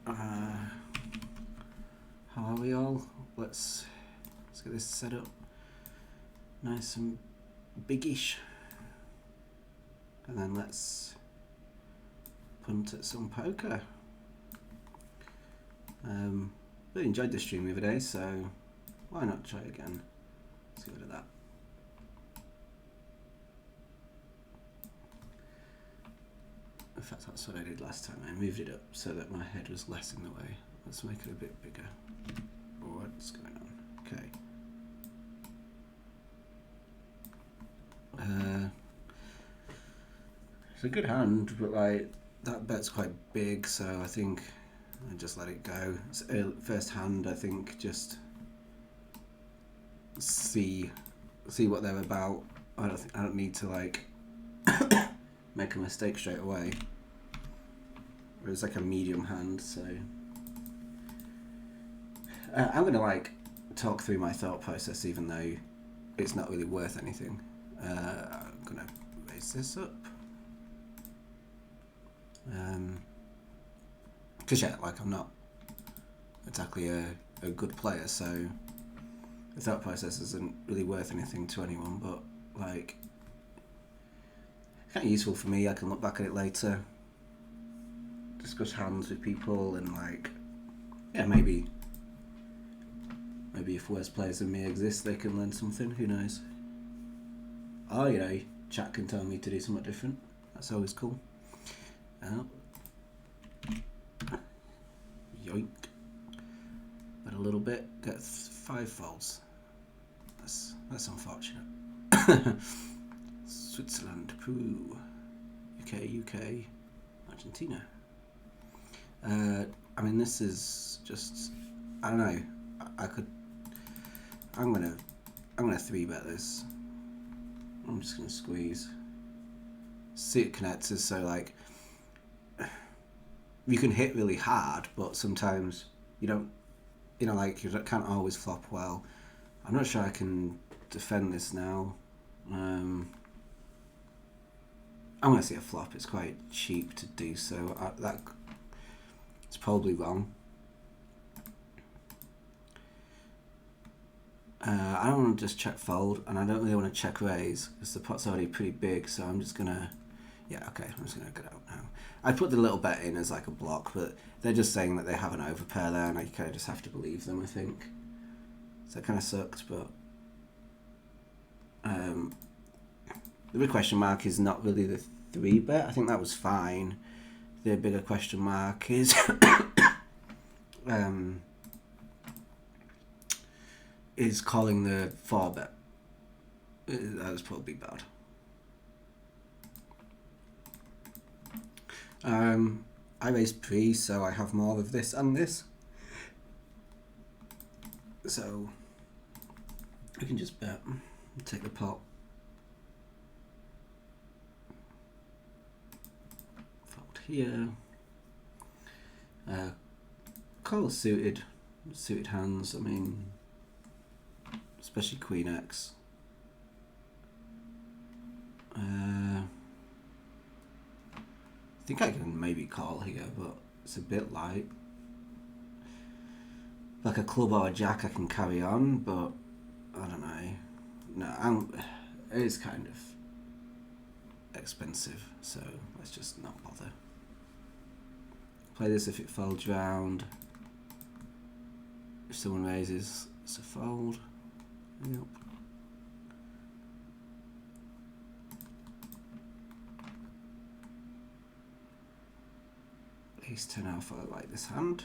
How are we all? Let's get this set up nice and biggish, and then let's punt at some poker. Really enjoyed the stream the other day, so why not try again? Let's get rid of that. In fact, that's what I did last time. I moved it up so that my head was less in the way. Let's make it a bit bigger. What's going on? Okay. It's a good hand, but like that bet's quite big, so I think I just let it go. It's first hand, I think just see what they're about. I don't need to like make a mistake straight away. It was like a medium hand, so I'm gonna like talk through my thought process, even though it's not really worth anything. I'm gonna raise this up. Because yeah, like I'm not exactly a good player, so the thought process isn't really worth anything to anyone, but like it's kind of useful for me. I can look back at it later, discuss hands with people, and like, yeah, maybe if worse players than me exist, they can learn something, who knows. Or, you know, chat can tell me to do something different. That's always cool. Yoink. But a little bit, get 5 folds. That's unfortunate. Switzerland, Peru, UK, Argentina. I mean, this is just, I don't know. I'm gonna 3-bet this. I'm just gonna squeeze. Suit connectors, so like you can hit really hard, but sometimes you don't. You know, like you can't always flop well. I'm not sure I can defend this now. I'm gonna see a flop. It's quite cheap to do so. It's probably wrong. I don't want to just check fold, and I don't really want to check raise because the pot's already pretty big. So I'm just gonna, yeah, okay, I'm just gonna get out now. I put the little bet in as like a block, but they're just saying that they have an overpair there, and I kind of just have to believe them, I think. So it kind of sucked, but the big question mark is not really the 3-bet. I think that was fine. The bigger question mark is is calling the 4-bet. That was probably bad. I raised pre, so I have more of this and this. So I can just bet, take the pot. Fold here. Call suited hands. I mean, especially Queen X. I think I can maybe call here, but it's a bit light. Like a club or a jack I can carry on, but I don't know. No, it is kind of expensive, so let's just not bother. Play this if it folds round. If someone raises, it's a fold. Yep. Ace 10 alpha, I like this hand.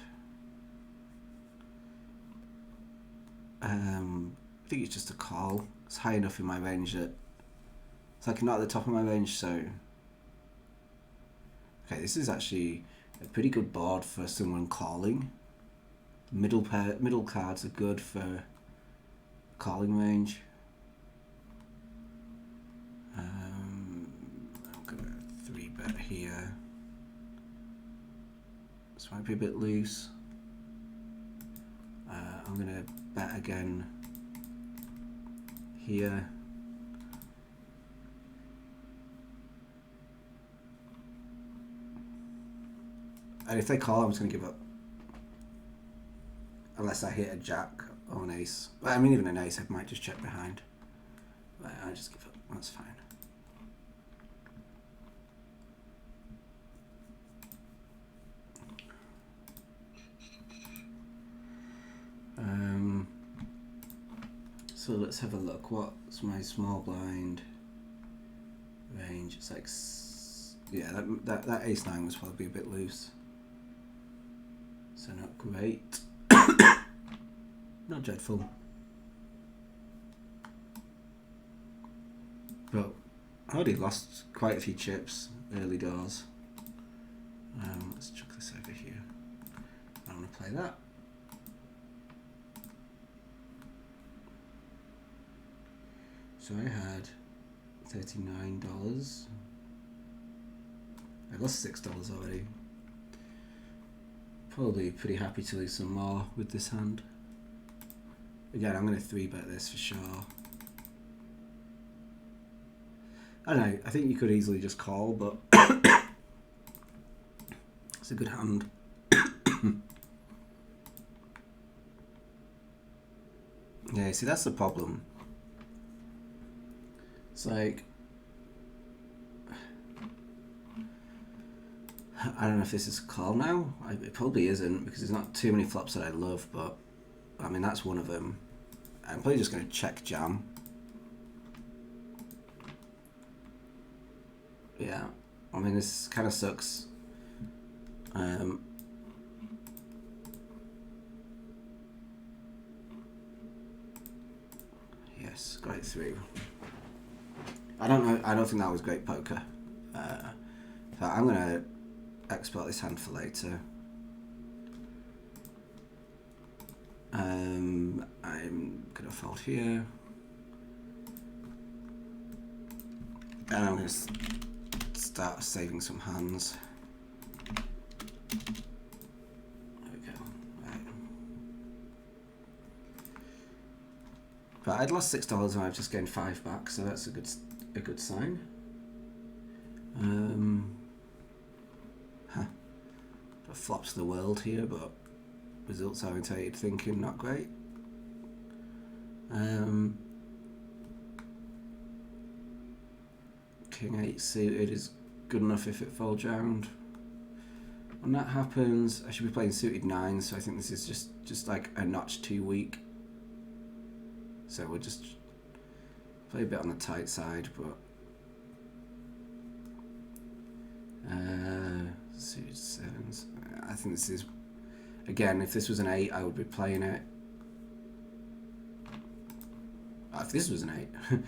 I think it's just a call. It's high enough in my range that it's like not at the top of my range, so okay, this is actually a pretty good board for someone calling. Middle cards are good for calling range. I'm gonna 3-bet here. This might be a bit loose. I'm gonna bet again here. And if they call, I'm just gonna give up. unless I hit a jack or an ace. Well, I mean, even an ace, I might just check behind. Right, I just give up. That's fine. So let's have a look. What's my small blind range? It's like, yeah, that ace nine was probably a bit loose. So not great. Not dreadful. But I already lost quite a few chips early doors. Let's chuck this over here. I want to play that. So I had $39. I lost $6 already. Probably pretty happy to lose some more with this hand. Again, I'm going to 3-bet this for sure. I don't know, I think you could easily just call, but it's a good hand. Yeah, see, that's the problem. It's like, I don't know if this is a call now. It probably isn't, because there's not too many flops that I love, but I mean, that's one of them. I'm probably just going to check jam. Yeah, I mean, this kind of sucks. Yes, great through. I don't know. I don't think that was great poker. So I'm gonna export this hand for later. I'm gonna fold here, and I'm gonna start saving some hands. There we go. Right. But I'd lost $6 and I've just gained $5 back, so that's a good sign. The flops the world here, but results orientated thinking not great. King 8 suited is good enough if it folds round. When that happens, I should be playing suited 9, so I think this is just like a notch too weak. So we'll just play a bit on the tight side, but suited 7s. I think this is, again, if this was an 8, I would be playing it. If this was an 8,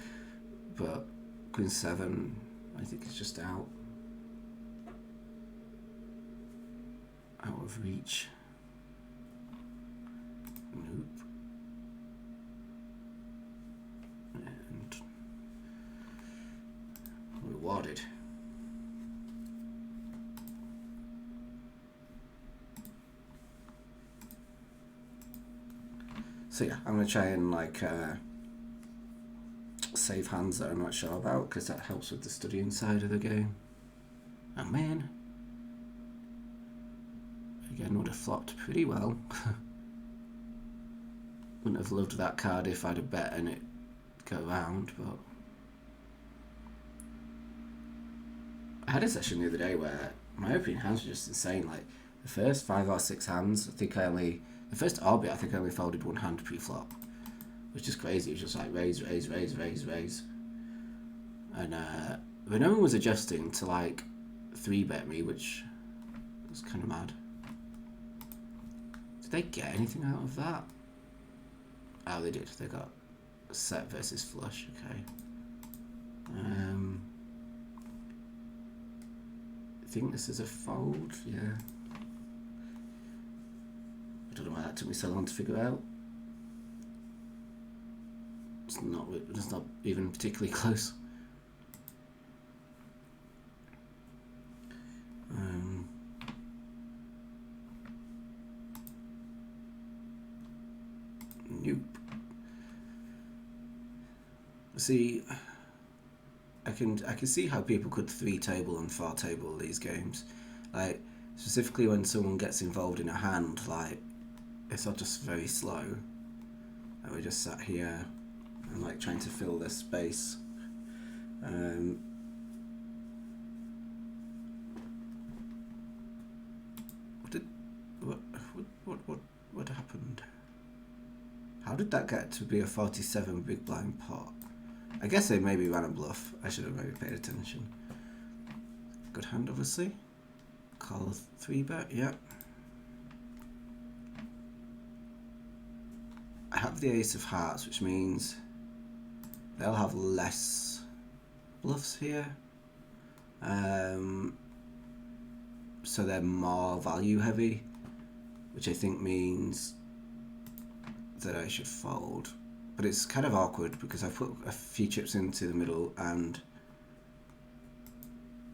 but Queen 7, I think it's just out of reach. Nope. And rewarded. So yeah, I'm gonna try and like save hands that I'm not sure about, because that helps with the studying side of the game. Oh man. Again, would have flopped pretty well. Wouldn't have loved that card if I'd have bet and it go round, but I had a session the other day where my opening hands were just insane. Like the first 5 or 6 hands, the first orbit I think I only folded one hand pre-flop, which is crazy. It was just like raise, raise, raise, raise, raise. And when no one was adjusting to like 3-bet me, which was kind of mad. Did they get anything out of that? Oh, they did. They got set versus flush. Okay. I think this is a fold. Yeah. I don't know why that took me so long to figure out. It's not even particularly close. Nope. See, I can see how people could 3-table and 4-table these games. Like specifically when someone gets involved in a hand, like it's all just very slow. And we're just sat here and like trying to fill this space. What happened? How did that get to be a 47 big blind pot? I guess they maybe ran a bluff. I should have maybe paid attention. Good hand, obviously. Call 3-bet, yeah. I have the ace of hearts, which means they'll have less bluffs here. So they're more value heavy, which I think means that I should fold. But it's kind of awkward because I've put a few chips into the middle and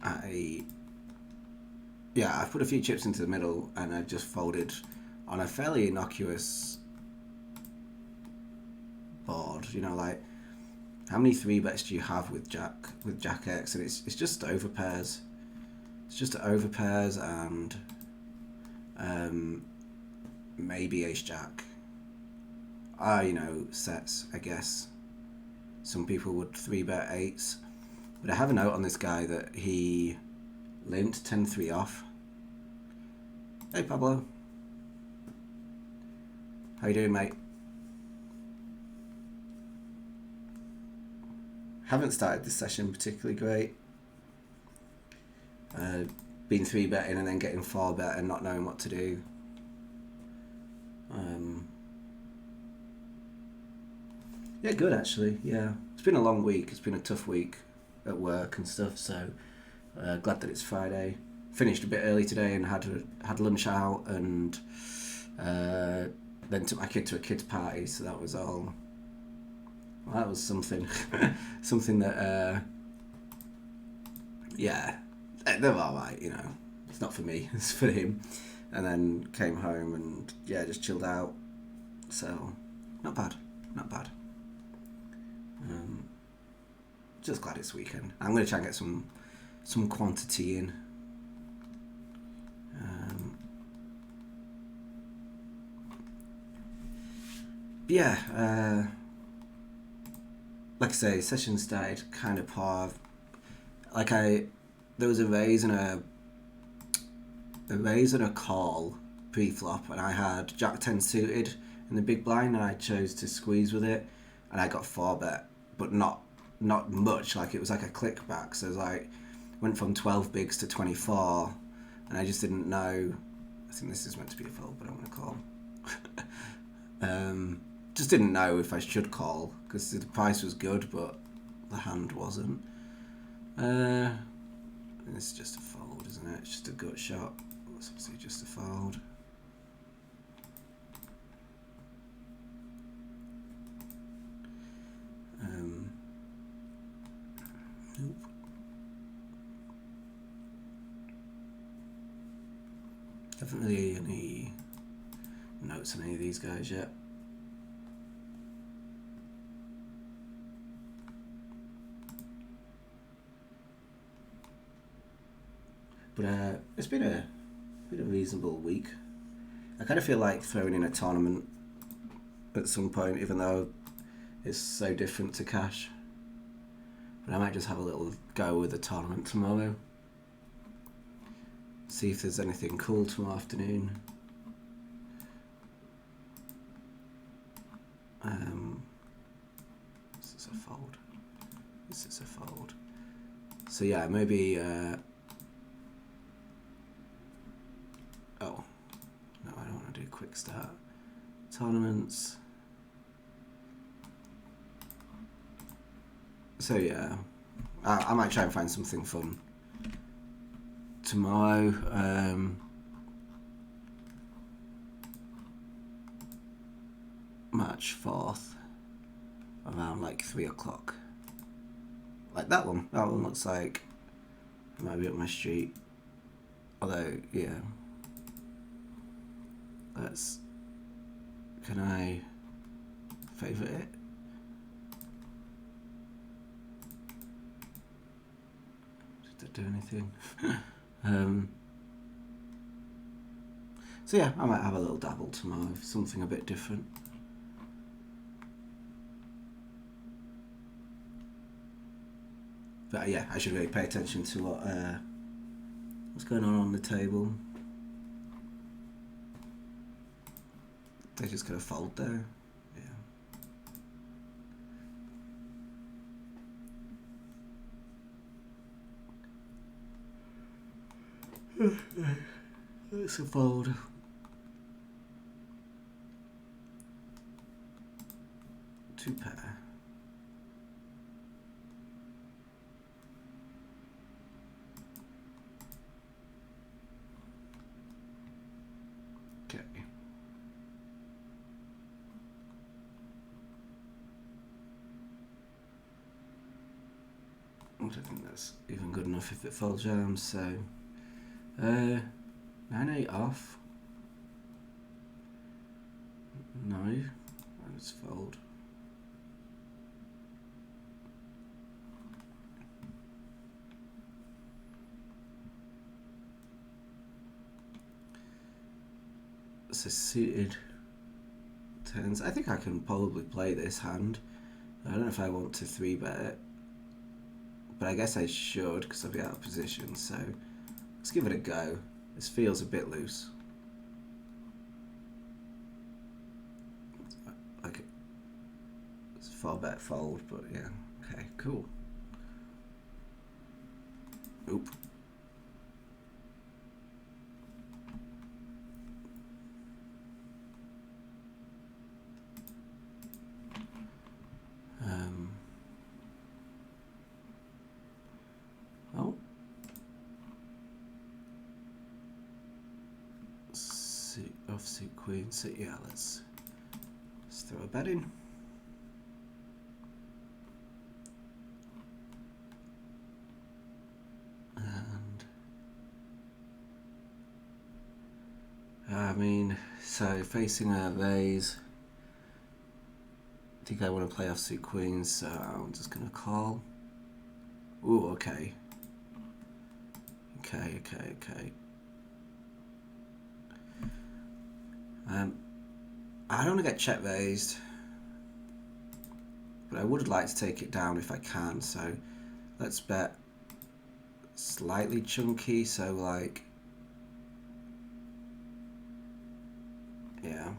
I've put a few chips into the middle and I just folded on a fairly innocuous board. You know, like how many 3-bets do you have with Jack X? And it's just overpairs. It's just overpairs and maybe ace jack. You know, sets, I guess. Some people would 3-bet 8s. But I have a note on this guy that he limped 10-3 off. Hey Pablo. How you doing, mate? Haven't started this session particularly great. Been 3-betting and then getting 4-bet and not knowing what to do. Yeah, good actually. Yeah, it's been a long week. It's been a tough week at work and stuff. So glad that it's Friday. Finished a bit early today and had lunch out and then took my kid to a kids party. So that was all. Well, that was something. Something that. Yeah, they're all right. You know, it's not for me. It's for him. And then came home and yeah, just chilled out. So not bad. Not bad. Just glad it's weekend. I'm going to try and get some quantity in. Like I say, session started kind of poor. There was a raise and a call pre-flop, and I had Jack 10 suited in the big blind, and I chose to squeeze with it, and I got 4-bet, but not much. Like it was like a click back, so it was like went from 12 bigs to 24, and I just didn't know. I think this is meant to be a fold, but I'm gonna call. Just didn't know if I should call because the price was good, but the hand wasn't. It's just a fold, isn't it? It's just a gut shot. It's obviously just a fold. Nope. Haven't really any notes on any of these guys yet. But it's been a reasonable week. I kind of feel like throwing in a tournament at some point, even though it's so different to cash. But I might just have a little go with the tournament tomorrow. See if there's anything cool tomorrow afternoon. This is a fold. This is a fold. So yeah, maybe. Oh, no, I don't want to do quick start. Tournaments. So yeah, I might try and find something fun tomorrow. March 4th, around like 3 o'clock. Like that one. That one looks like it might be up my street. Although, yeah. Can I favourite it? Did it do anything? So yeah, I might have a little dabble tomorrow, something a bit different. But yeah, I should really pay attention to what's going on the table. They're just gonna fold there. Yeah. It's a fold. Two pair. Okay. I don't think that's even good enough if it folds jams, so 9-8 off. No, let's fold. So suited tens. I think I can probably play this hand. I don't know if I want to 3-bet it, but I guess I should because I'll be out of position. So let's give it a go. This feels a bit loose. Like it's a 4-bet fold, but yeah. Okay, cool. Oop. Oh. Offsuit queen. So yeah, let's throw a bet in. And I mean, so facing a raise. I think I want to play offsuit queens, so I'm just gonna call. Ooh, okay. Okay. I don't want to get check raised, but I would like to take it down if I can, so let's bet slightly chunky, so like, yeah.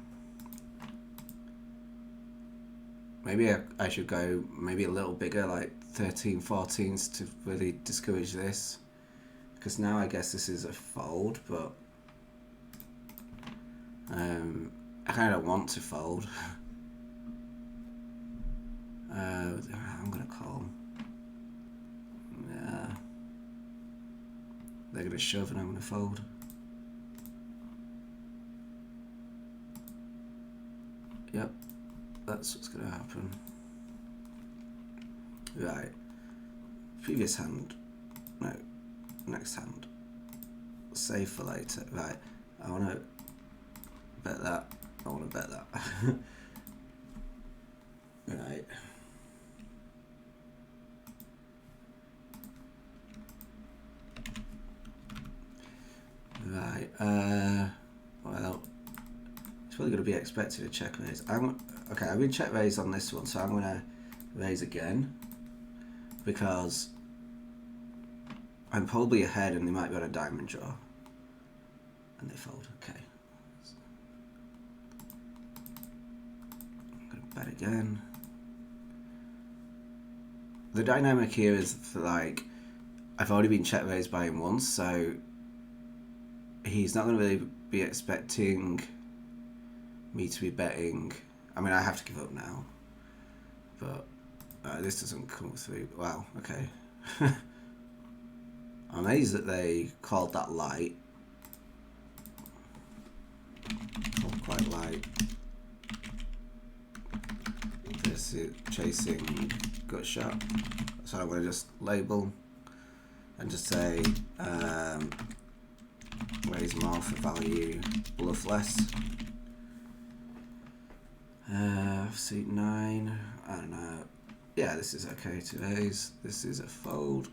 Maybe I should go maybe a little bigger, like 13, 14s to really discourage this. Because now I guess this is a fold, but I kind of don't want to fold. I'm going to call. Yeah. They're going to shove and I'm going to fold. Yep. That's what's going to happen. Right. Previous hand. No. Next hand. Save for later. Right. I want to bet that. I want to bet that. Right. Right. Well, it's probably going to be expected to check raise. Okay, I've been check raised on this one, so I'm going to raise again because I'm probably ahead and they might be on a diamond draw. And they fold. Okay. I'm going to bet again. The dynamic here is for like, I've already been check raised by him once, so he's not going to really be expecting me to be betting. I mean, I have to give up now, but this doesn't come through. Wow, okay. I'm amazed that they called that light. Called quite light. This is chasing gut shot. So I'm going to just label and just say raise more for value, bluff less. Seat 9, I don't know. Yeah, this is okay to raise. This is a fold.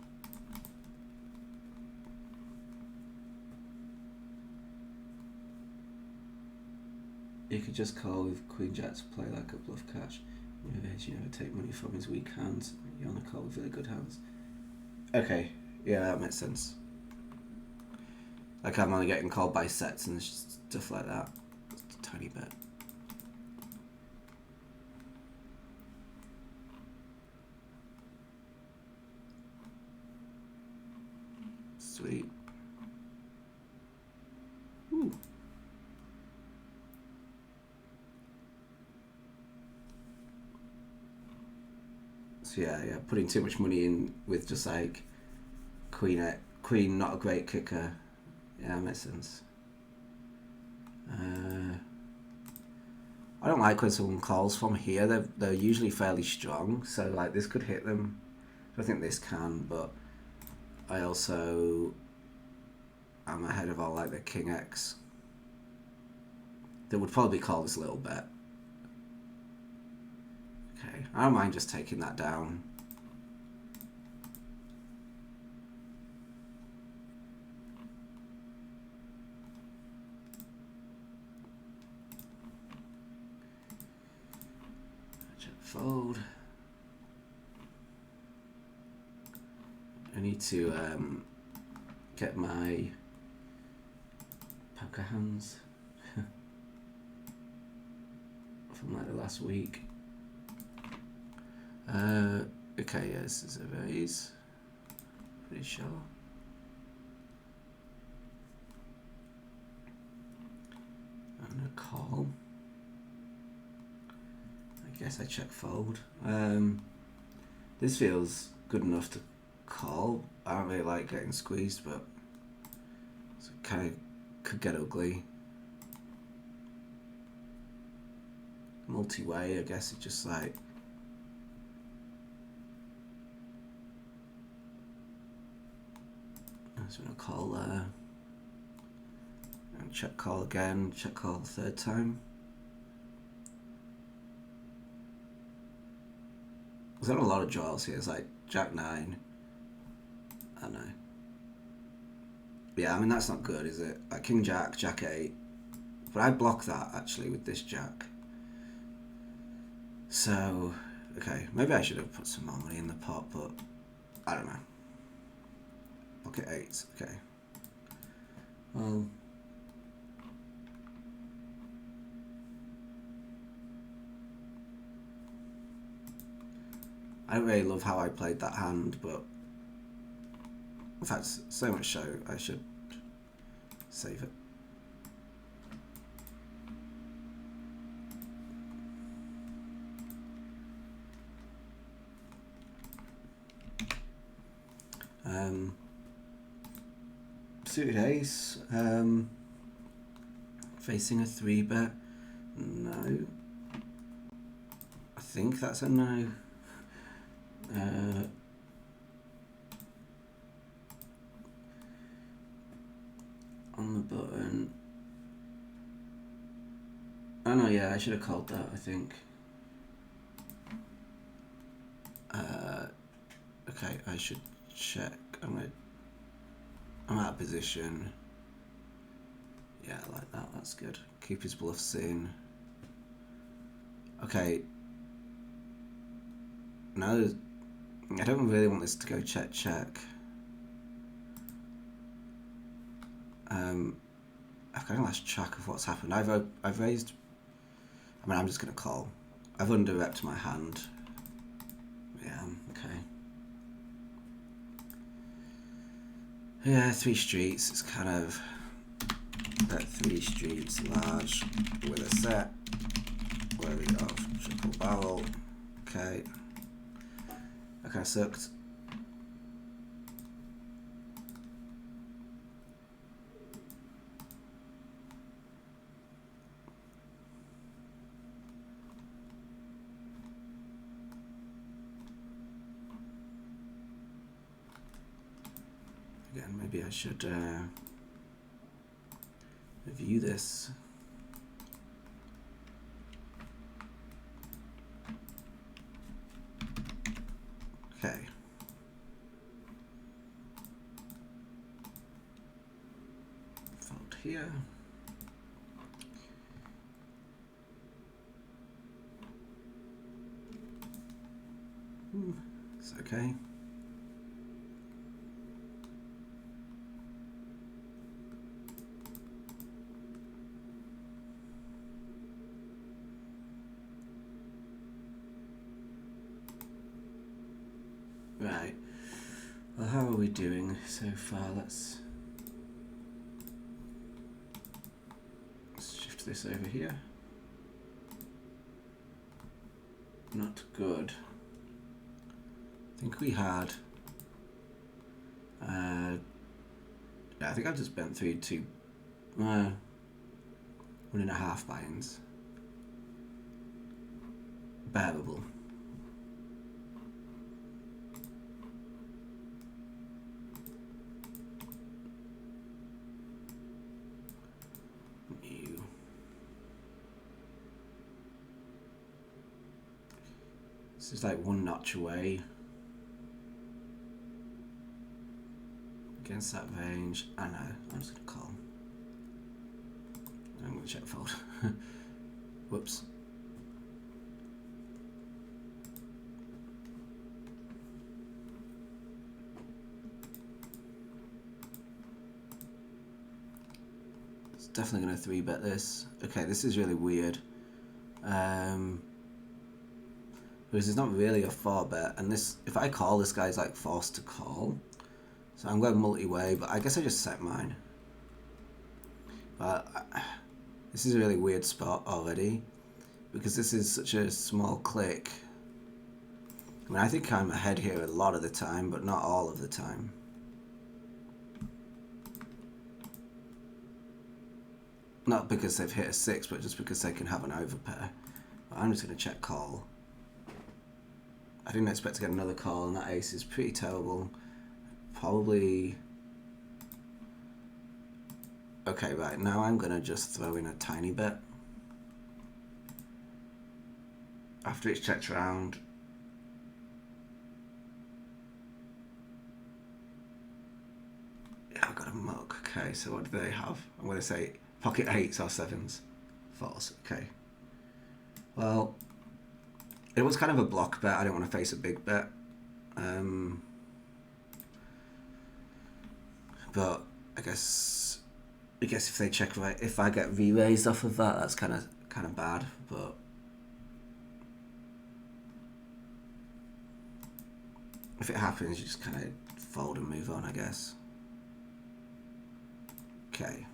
You could just call with Queen Jack to play like a bluff catch. You never take money from his weak hands. You only call with really good hands. Okay, yeah, that makes sense. Like I'm only getting called by sets and stuff like that. Just a tiny bit. Sweet. Ooh. So yeah, putting too much money in with just like queen, not a great kicker. Yeah, that makes sense. I don't like when someone calls from here. They're usually fairly strong, so like this could hit them. I think this can, but I also am ahead of all like the King X. That would probably call this a little bet. Okay, I don't mind just taking that down. Check fold. I need to get my poker hands from like the last week. Okay, yes, this is a raise. Pretty sure. And a call. I guess I check fold. This feels good enough to call. I don't really like getting squeezed, but it kind of could get ugly. Multi-way, I guess it's just like I'm just gonna call there and check call again, check call the third time. There's not a lot of draws here. It's like Jack 9. I know. Yeah, I mean that's not good, is it? Like King Jack, Jack 8. But I block that actually with this Jack. So, okay, maybe I should have put some more money in the pot, but I don't know. Pocket 8, okay. Well, I don't really love how I played that hand, but in fact, so much so I should save it. Suited ace, facing a 3-bet, no. I think that's a no. On the button. Oh no, yeah, I should have called that, I think. Okay, I should check. I'm out of position. Yeah, I like that, that's good. Keep his bluffs in. Okay. No, I don't really want this to go check check. I've kind of lost track of what's happened. I've raised. I mean, I'm just gonna call. I've under-repped my hand. Yeah. Okay. Yeah, 3 streets. It's kind of bet 3 streets large with a set. Worthy of triple barrel. Okay. Okay, sucked. Again, maybe I should review this. Okay. Fold here. It's okay. Right. Well, how are we doing so far? Let's shift this over here. Not good. I think we had. Yeah, I think I just bent through 1.5 buy-ins. Bearable. New. This is like one notch away. Against that range. I know. I'm just going to call. I'm going to check fold. Whoops. It's definitely going to 3-bet this. Okay, this is really weird. Because it's not really a 4-bet, and this, if I call, this guy's like forced to call. So I'm going multi-way, but I guess I just set mine. But this is a really weird spot already, because this is such a small click. I mean, I think I'm ahead here a lot of the time, but not all of the time. Not because they've hit a 6, but just because they can have an overpair. But I'm just going to check call. I didn't expect to get another call, and that ace is pretty terrible. Probably. Okay, right, now I'm going to just throw in a tiny bet. After it's checked around. Yeah, I've got a muck. Okay, so what do they have? I'm going to say pocket 8s or 7s. False, okay. Well, it was kind of a block bet. I didn't want to face a big bet. But I guess if they check right, if I get re-raised off of that, that's kind of bad. But if it happens, you just kind of fold and move on, I guess. Okay.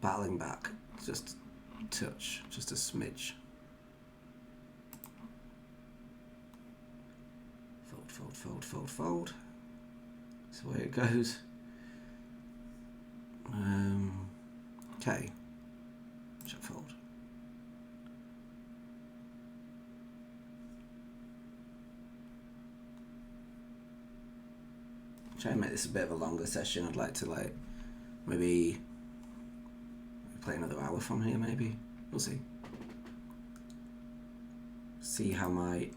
Battling back, just a touch, just a smidge. Fold, fold, fold, fold, fold. That's the way it goes. Okay. Check fold. Try and make this a bit of a longer session. I'd like to maybe play another hour from here. Maybe we'll see. See how my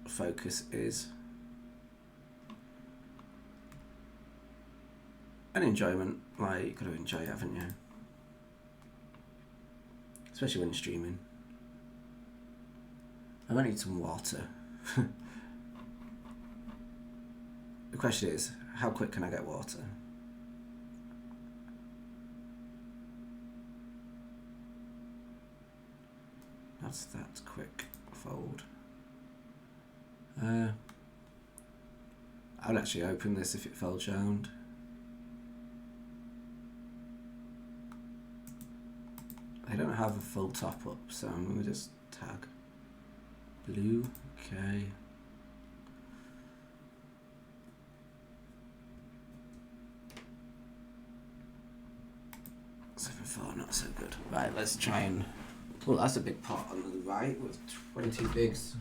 focus is. And enjoyment, like, you've got to enjoy it, haven't you? Especially when streaming. I might need some water. The question is, how quick can I get water? That's that quick fold. I would actually open this if it folds round. I don't have a full top up, so I'm going to just tag blue. Okay. 7-4, not so good. Right, let's try and. Well, that's a big pot on the right with 20 bigs.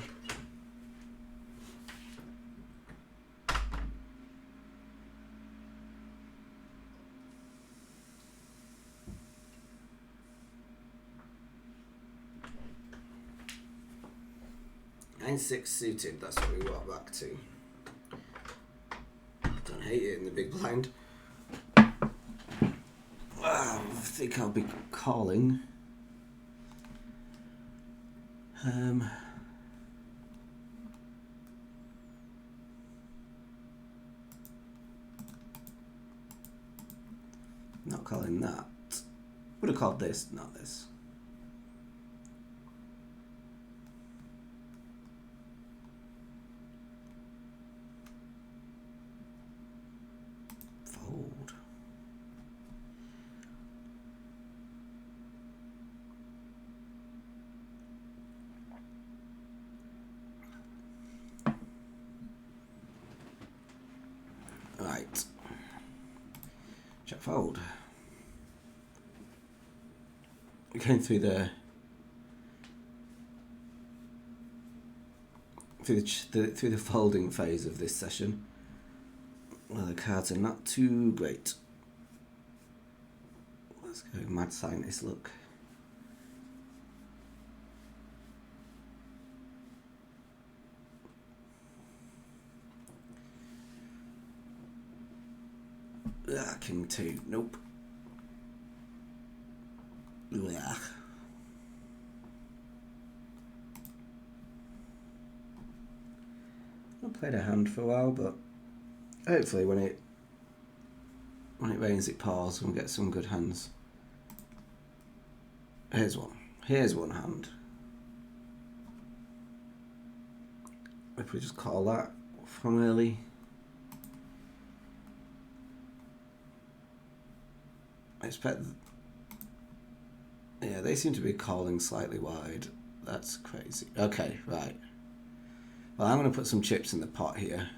Nine six suited, that's what we walk back to. Don't hate it in the big blind. I think I'll be calling. Not calling that. Would have called this, not this. Fold. Right. Check fold. We're going through the folding phase of this session. Well, the cards are not too great. Let's go mad scientist look. King 2. Nope. Yeah. I've played a hand for a while, but hopefully when it rains it pours and we get some good hands. Here's one. Here's one hand. If we just call that from early. I expect. Yeah, they seem to be calling slightly wide. That's crazy. Okay, right. Well, I'm going to put some chips in the pot here.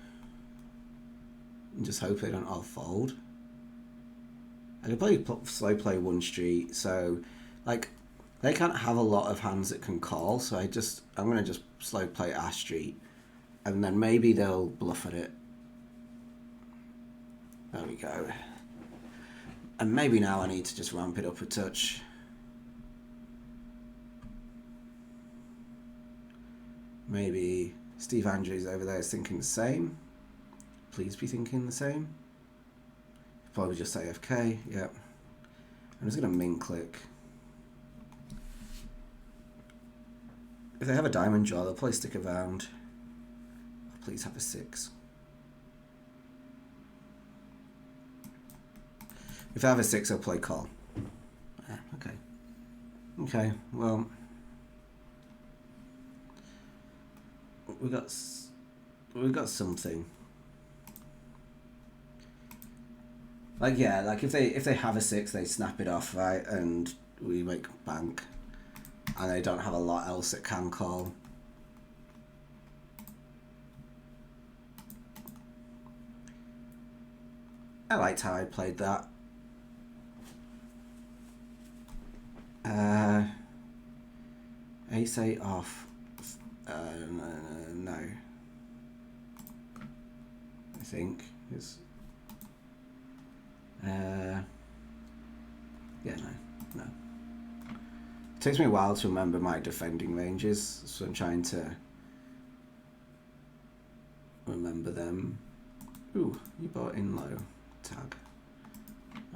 And just hope they don't all fold. I could probably slow play one street, so like they can't have a lot of hands that can call, so I'm going to just slow play a street, and then maybe they'll bluff at it. There we go. And maybe now I need to just ramp it up a touch. Maybe Steve Andrews over there is thinking the same. Please be thinking the same. Probably just AFK, yep. I'm just going to min click. If they have a diamond draw, they'll probably stick around. Please have a 6. If I have a 6, I'll play call. Okay. Okay, well. We got something. Like, yeah, like if they have a 6, they snap it off, right? And we make bank. And they don't have a lot else that can call. I liked how I played that. Ace 8 off. No. I think it's. Yeah, no. It takes me a while to remember my defending ranges, so I'm trying to remember them. Ooh, you bought in low. Tag.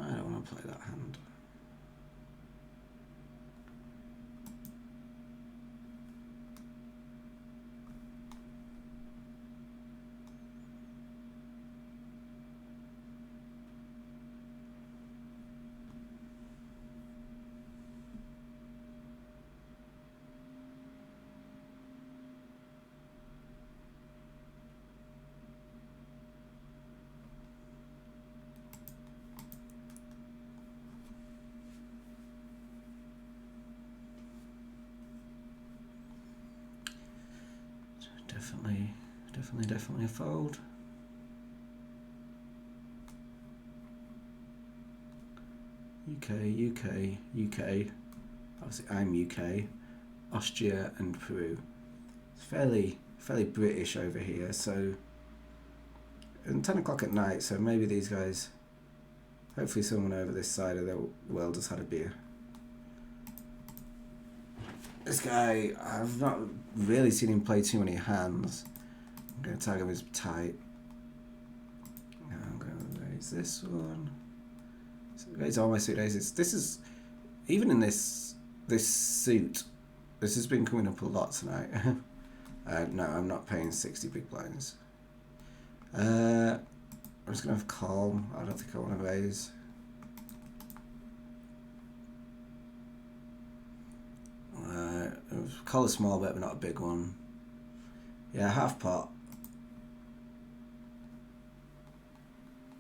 I don't want to play that hand. Definitely a fold. UK. Obviously, I'm UK. Austria and Peru. It's fairly British over here. So, and 10 o'clock at night. So maybe these guys. Hopefully, someone over this side of the world has had a beer. This guy, I've not really seen him play too many hands. I'm going to tag him as tight. I'm going to raise this one. Raise all my suit aces. This is, even in this suit, this has been coming up a lot tonight. No, I'm not paying 60 big blinds. I'm just going to have call. I don't think I want to raise. call a small bet, but not a big one. Yeah, half pot.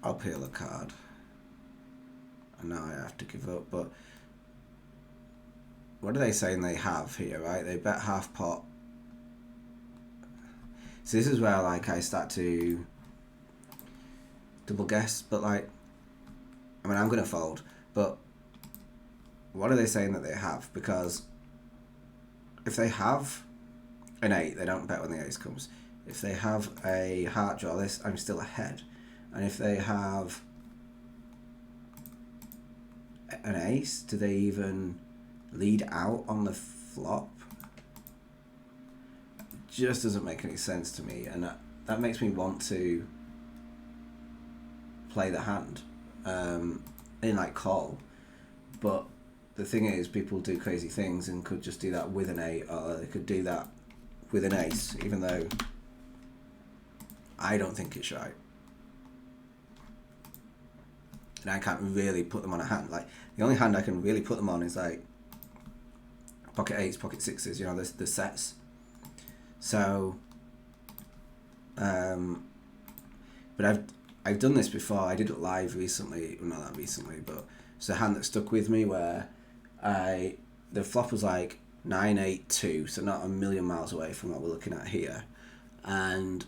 I'll peel a card. And now I have to give up, but what are they saying they have here, right? They bet half pot. So this is where like I start to double guess, but like, I mean, I'm gonna fold, but what are they saying that they have? Because if they have an 8, they don't bet when the ace comes. If they have a heart draw, this I'm still ahead. And if they have an ace, do they even lead out on the flop? Just doesn't make any sense to me, and that makes me want to play the hand in like call. But the thing is, people do crazy things and could just do that with an 8, or they could do that with an ace, even though I don't think it's right. And I can't really put them on a hand. Like, the only hand I can really put them on is like pocket 8s, pocket 6s, you know, the sets. So, but I've done this before. I did it live recently, well, not that recently, but it's a hand that stuck with me where the flop was like 9-8-2, so not a million miles away from what we're looking at here, and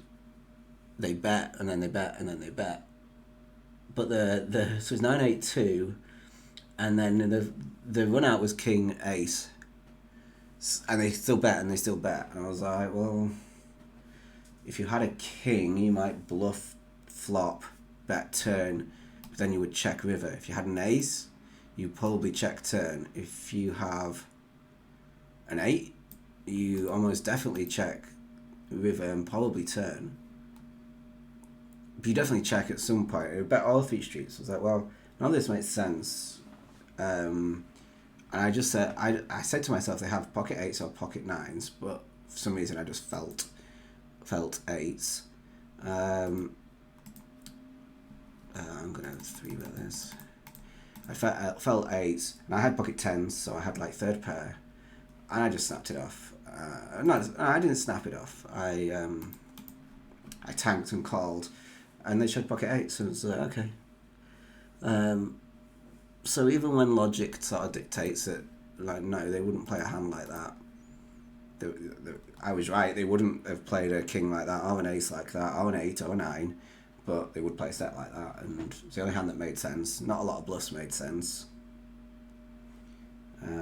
they bet and then they bet and then they bet, but so it's 9-8-2, and then the run out was king ace, and they still bet and they still bet, and I was like, well, if you had a king, you might bluff flop, bet turn, but then you would check river. If you had an ace, you probably check turn. If you have an 8, you almost definitely check river and probably turn. But you definitely check at some point. I bet all 3 streets. I was like, well, none of this makes sense. And I just said, I said to myself, they have pocket 8s or pocket 9s, but for some reason I just felt 8s. I'm gonna 3-bet this. I felt 8s, and I had pocket 10s, so I had like third pair, and I just snapped it off. I didn't snap it off. I tanked and called, and they showed pocket 8s, and it's like, okay. So even when logic sort of dictates it, like, no, they wouldn't play a hand like that. I was right. They wouldn't have played a king like that, or an ace like that, or an 8 or a 9. But they would play a set like that, and it's the only hand that made sense. Not a lot of bluffs made sense,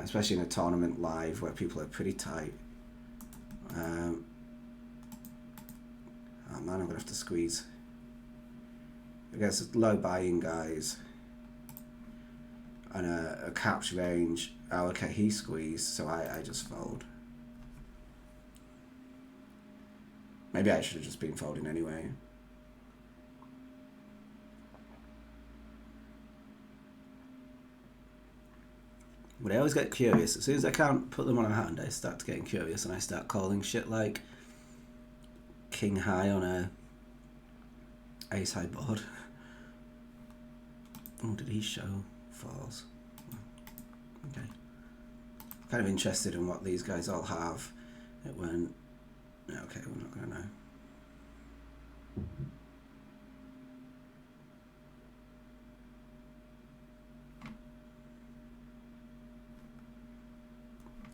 especially in a tournament live where people are pretty tight. Oh man, I'm gonna have to squeeze. I guess it's low buy-in guys and a capped range. Oh, okay, he squeezed, so I just fold. Maybe I should have just been folding anyway. But I always get curious. As soon as I can't put them on a hand, I start getting curious and I start calling shit like king high on a ace high board. Oh, did he show falls? Okay. Kind of interested in what these guys all have. It went, okay, we're not going to know.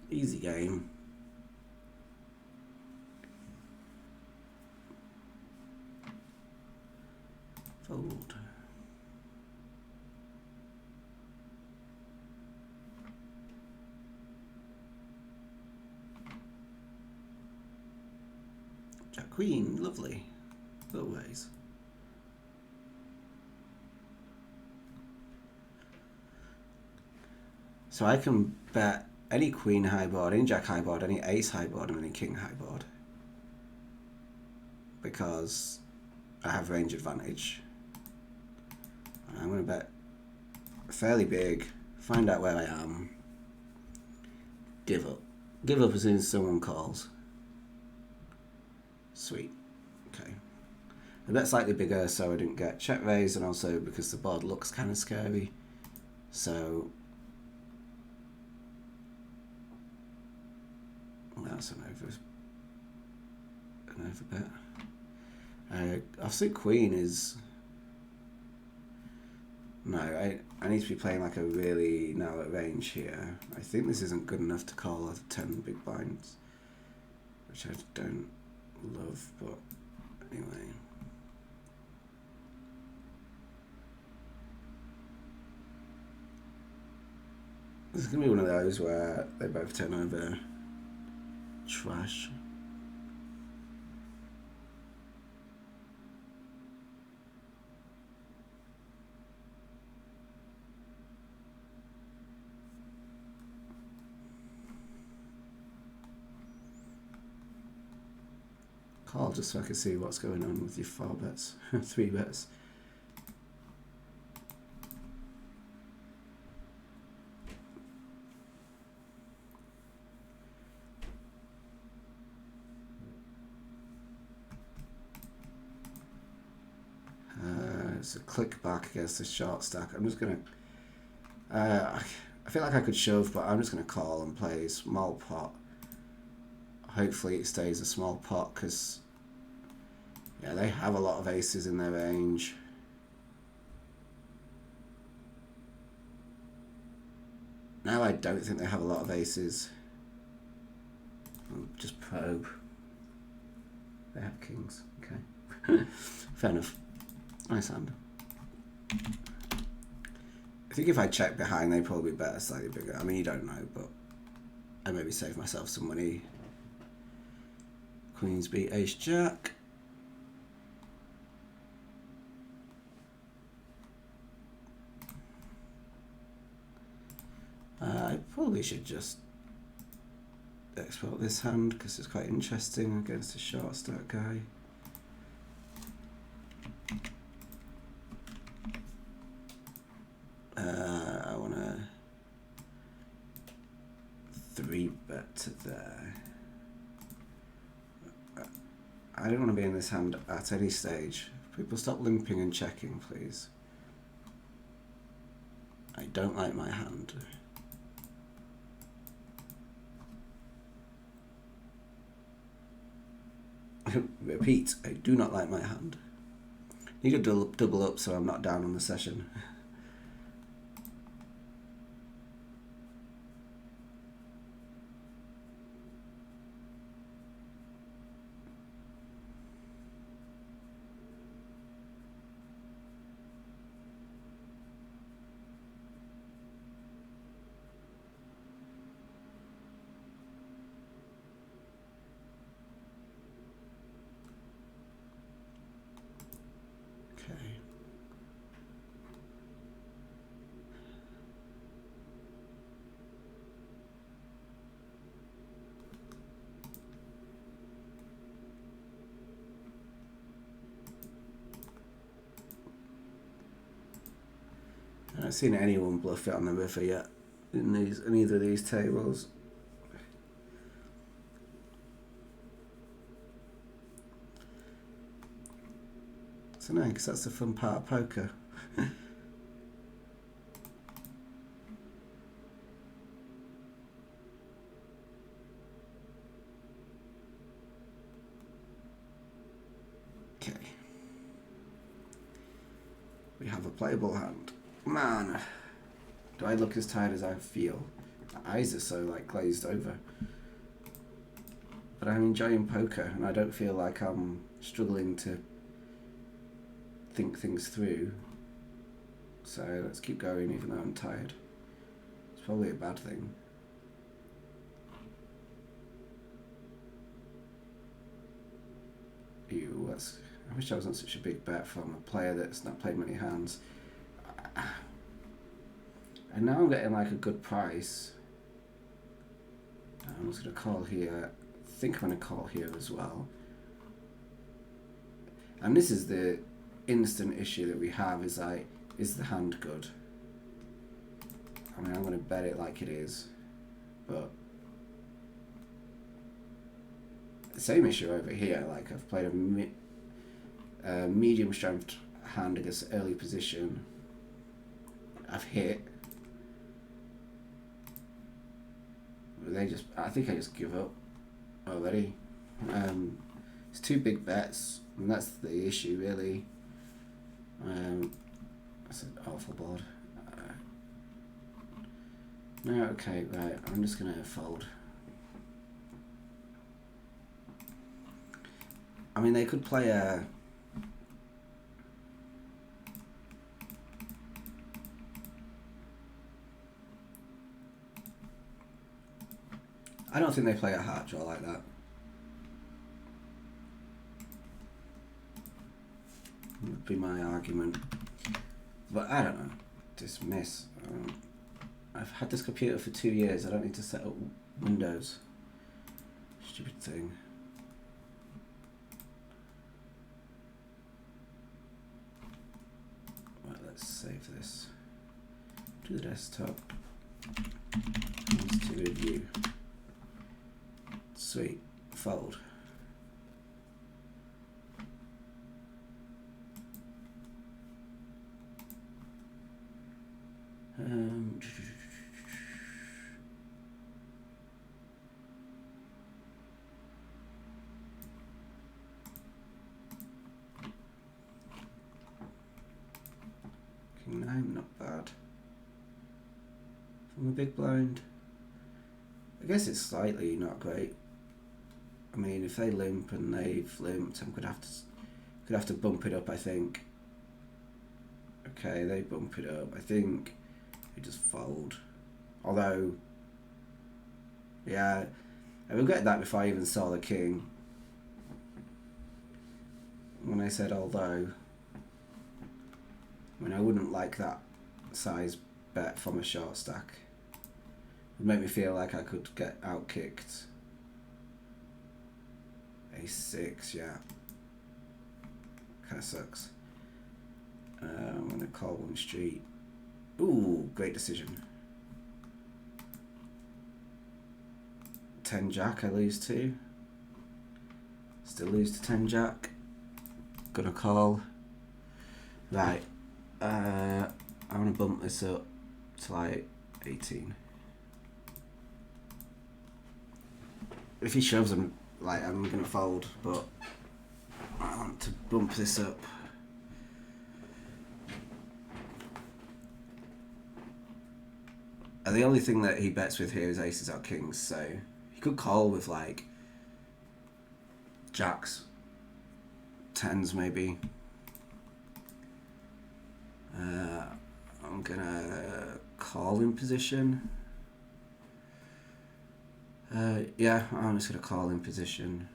Easy game. Fold. Jack Queen, lovely. Both ways. So I can bet any queen high board, any jack high board, any ace high board, and any king high board, because I have range advantage. And I'm going to bet fairly big, find out where I am, give up. Give up as soon as someone calls. Sweet. Okay. I bet slightly bigger so I didn't get check raise, and also because the board looks kind of scary. So That's an over bet. Offsuit queen is... No, I need to be playing like a really narrow range here. I think this isn't good enough to call out of 10 big blinds, which I don't love, but anyway. This is going to be one of those where they both turn over trash. Call just so I can see what's going on with your 4 bets, 3 bets. It's a click back against the short stack. I'm just gonna. I feel like I could shove, but I'm just gonna call and play small pot. Hopefully it stays a small pot because yeah, they have a lot of aces in their range. Now I don't think they have a lot of aces. I'll just probe. They have kings. Okay, fair enough. Nice hand. I think if I check behind, they'd probably bet slightly bigger. I mean, you don't know, but I maybe save myself some money. Queens beat ace jack. I probably should just export this hand because it's quite interesting against a short stack guy. I want to 3-bet to there. I don't want to be in this hand at any stage. People stop limping and checking, please. I don't like my hand. Repeat, I do not like my hand. Need to double up so I'm not down on the session. I haven't seen anyone bluff it on the river yet in either of these tables. It's annoying because that's the fun part of poker. Okay. We have a playable hand. Man, do I look as tired as I feel? My eyes are so like glazed over. But I'm enjoying poker and I don't feel like I'm struggling to think things through. So let's keep going even though I'm tired. It's probably a bad thing. Ew, I wish I wasn't such a big bet from a player that's not played many hands. And now I'm getting like a good price. I'm just going to call here. I think I'm going to call here as well. And this is the instant issue that we have is like, is the hand good? I mean, I'm going to bet it like it is. But the same issue over here. Like I've played a medium strength hand against early position. I've hit. But I think I just give up. already. It's 2 big bets, and that's the issue, really. That's an awful board. No, okay, right. I'm just gonna fold. I mean, they could play a. I don't think they play a heart draw like that. Would be my argument. But I don't know. Dismiss. I've had this computer for 2 years. I don't need to set up Windows. Stupid thing. Right, let's save this to the desktop. To review. Sweet. Fold. King 9, not bad. From a big blind. I guess it's slightly not great. I mean, if they limp and they've limped, I'm gonna have to bump it up, I think. Okay, they bump it up. I think we just fold. Although, yeah, I regret that before I even saw the king. When I said although, I mean, I wouldn't like that size bet from a short stack. It would make me feel like I could get outkicked. A6, yeah. Kind of sucks. I'm going to call one street. Ooh, great decision. 10 jack, I lose 2. Still lose to 10 jack. Gonna call. Right. I want to bump this up to like 18. If he shoves them, like, I'm gonna fold, but I want to bump this up. And the only thing that he bets with here is aces or kings, so he could call with like jacks, 10s maybe. I'm gonna call in position. Yeah, I'm just gonna call in position.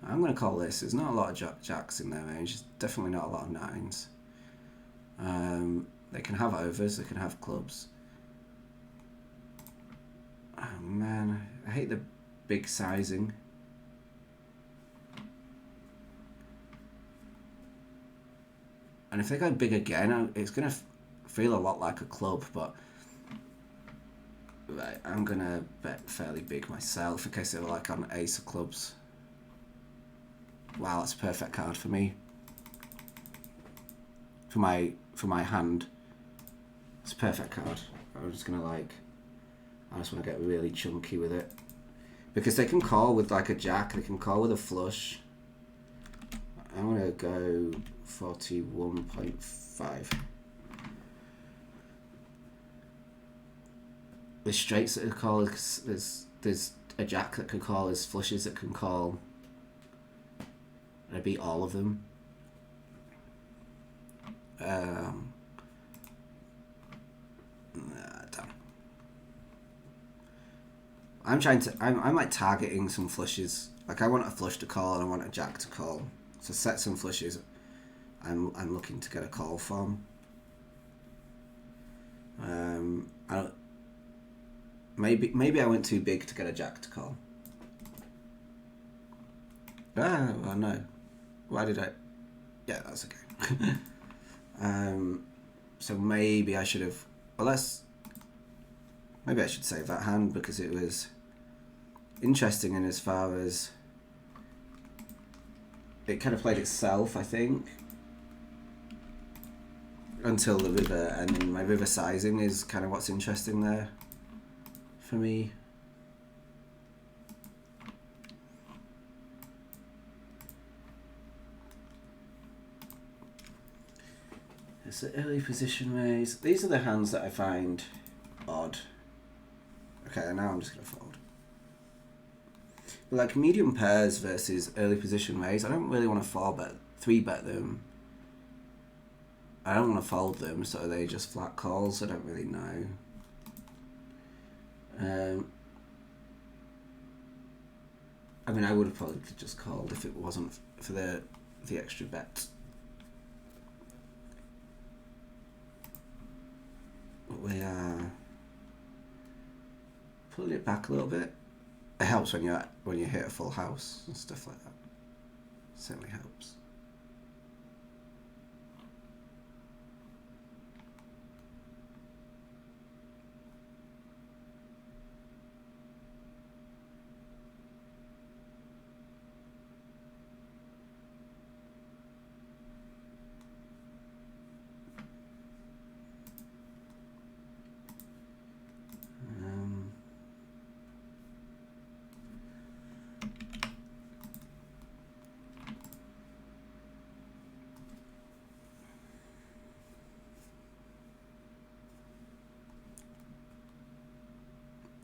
I'm gonna call this. There's not a lot of jacks in their range. There's definitely not a lot of 9s. They can have overs, they can have clubs. Oh man, I hate the big sizing. And if they go big again, it's going to feel a lot like a club, but right, I'm going to bet fairly big myself in case they were like on ace of clubs. Wow, that's a perfect card for me. For my hand. It's a perfect card. I'm just going to I just want to get really chunky with it. Because they can call with like a jack, they can call with a flush. I want to go 41.5. There's straights that can call, there's a jack that can call, there's flushes that can call. And I beat all of them. Damn. I'm like targeting some flushes. Like I want a flush to call and I want a jack to call. So set some flushes. I'm looking to get a call from. Maybe I went too big to get a jack to call. Oh, well, no. Why did I? Yeah, that's okay. So maybe I should have. Well, maybe I should save that hand because it was interesting in as far as it kind of played itself, I think, until the river, and my river sizing is kind of what's interesting there. for me. It's the early position raise. These are the hands that I find odd. Okay, now I'm just going to fold. But like medium pairs versus early position raise, I don't really want to 3-bet them. I don't want to fold them, so they just flat calls. I don't really know. I mean, I would have probably just called if it wasn't for the extra bet. But we are pulling it back a little bit. It helps when you hit a full house and stuff like that. Certainly helps.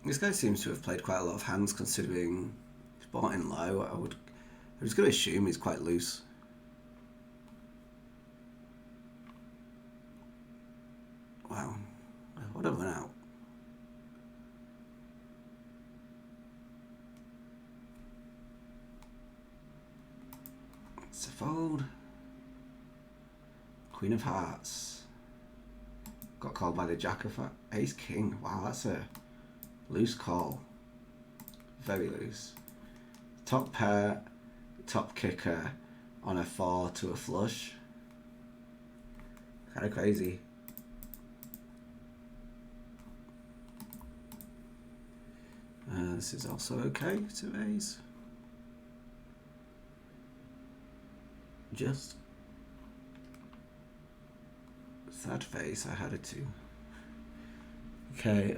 This guy seems to have played quite a lot of hands considering he's bought in low. I was going to assume he's quite loose. Wow, what a run out. It's a fold. Queen of Hearts. Got called by the Jack of Hearts. Ace King. Wow, that's a loose call. Very loose. Top pair, top kicker on a 4 to a flush. Kind of crazy. This is also okay to raise. Just sad face. I had it too. Okay.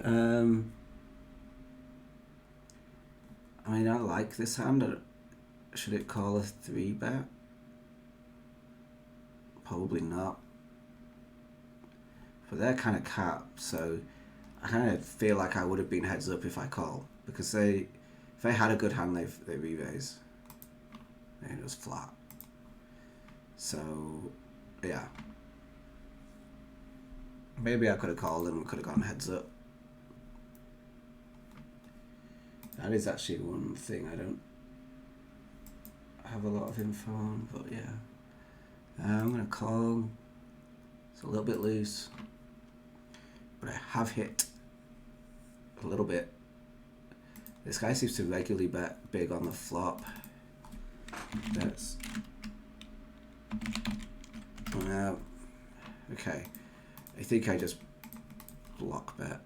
I mean, I like this hand. Should it call a 3-bet? Probably not. But they're kind of capped, so I kind of feel like I would have been heads up if I call, because if they had a good hand, they re-raise. And it was flat. So yeah, maybe I could have called and we could have gone heads up. That is actually one thing I don't have a lot of info on, but yeah. I'm going to call. It's a little bit loose, but I have hit a little bit. This guy seems to regularly bet big on the flop. That's... okay. I think I just block bet.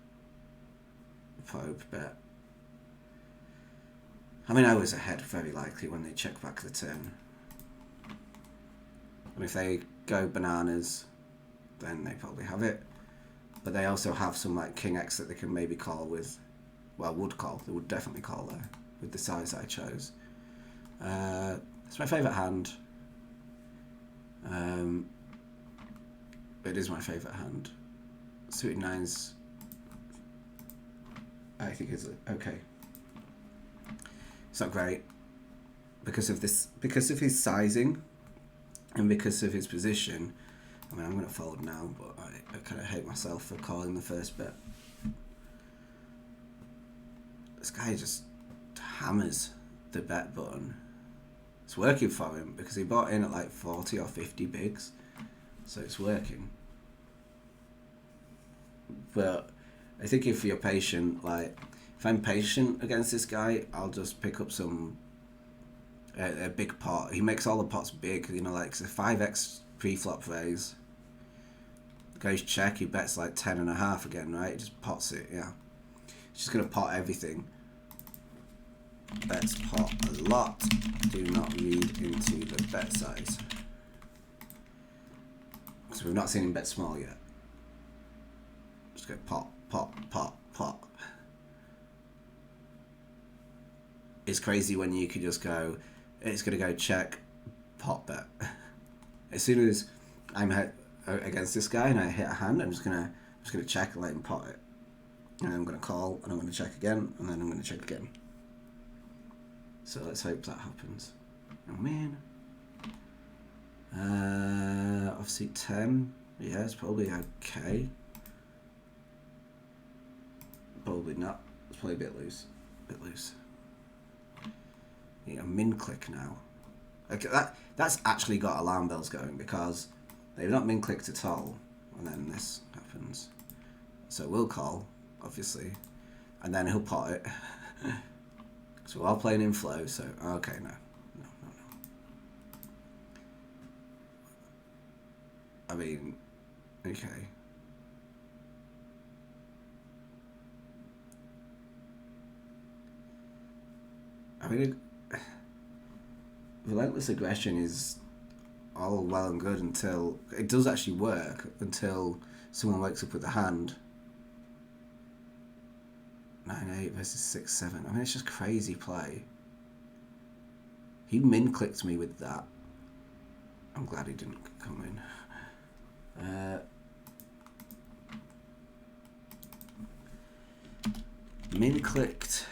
Probe bet. I mean, I was ahead very likely when they check back the turn. And if they go bananas, then they probably have it. But they also have some like King X that they can maybe call with, well, would call. They would definitely call there with the size I chose. It's my favourite hand. It is my favourite hand. Suited nines, I think is okay. It's not great because of this, because of his sizing and because of his position. I mean, I'm going to fold now, but I kind of hate myself for calling the first bet. This guy just hammers the bet button. It's working for him because he bought in at like 40 or 50 bigs, so it's working. But I think if you're patient, like if I'm patient against this guy, I'll just pick up some a big pot. He makes all the pots big, you know, like it's a 5x pre-flop raise. Goes check, he bets like 10.5 again, right? He just pots it, yeah. He's just gonna pot everything. Bets pot a lot. Do not read into the bet size. Because we've not seen him bet small yet. Just go pot, pot, pot, pot. is crazy when you could just go, it's going to go check, pot bet. As soon as I'm against this guy and I hit a hand, I'm just gonna check and let him pot it. And I'm going to call, and I'm going to check again, and then I'm going to check again. So let's hope that happens. Oh man. Offsuit 10. Yeah, it's probably okay. Probably not. It's probably a bit loose. Yeah, min click now. Okay, that's actually got alarm bells going because they've not min clicked at all, and then this happens. So we'll call, obviously, and then he'll pot it. So we're all playing in flow. So okay, no. I mean, okay. I mean, relentless aggression is all well and good until it does actually work, until someone wakes up with a hand. 9-8 versus 6-7. I mean, it's just crazy play. He min-clicked me with that. I'm glad he didn't come in. Min-clicked.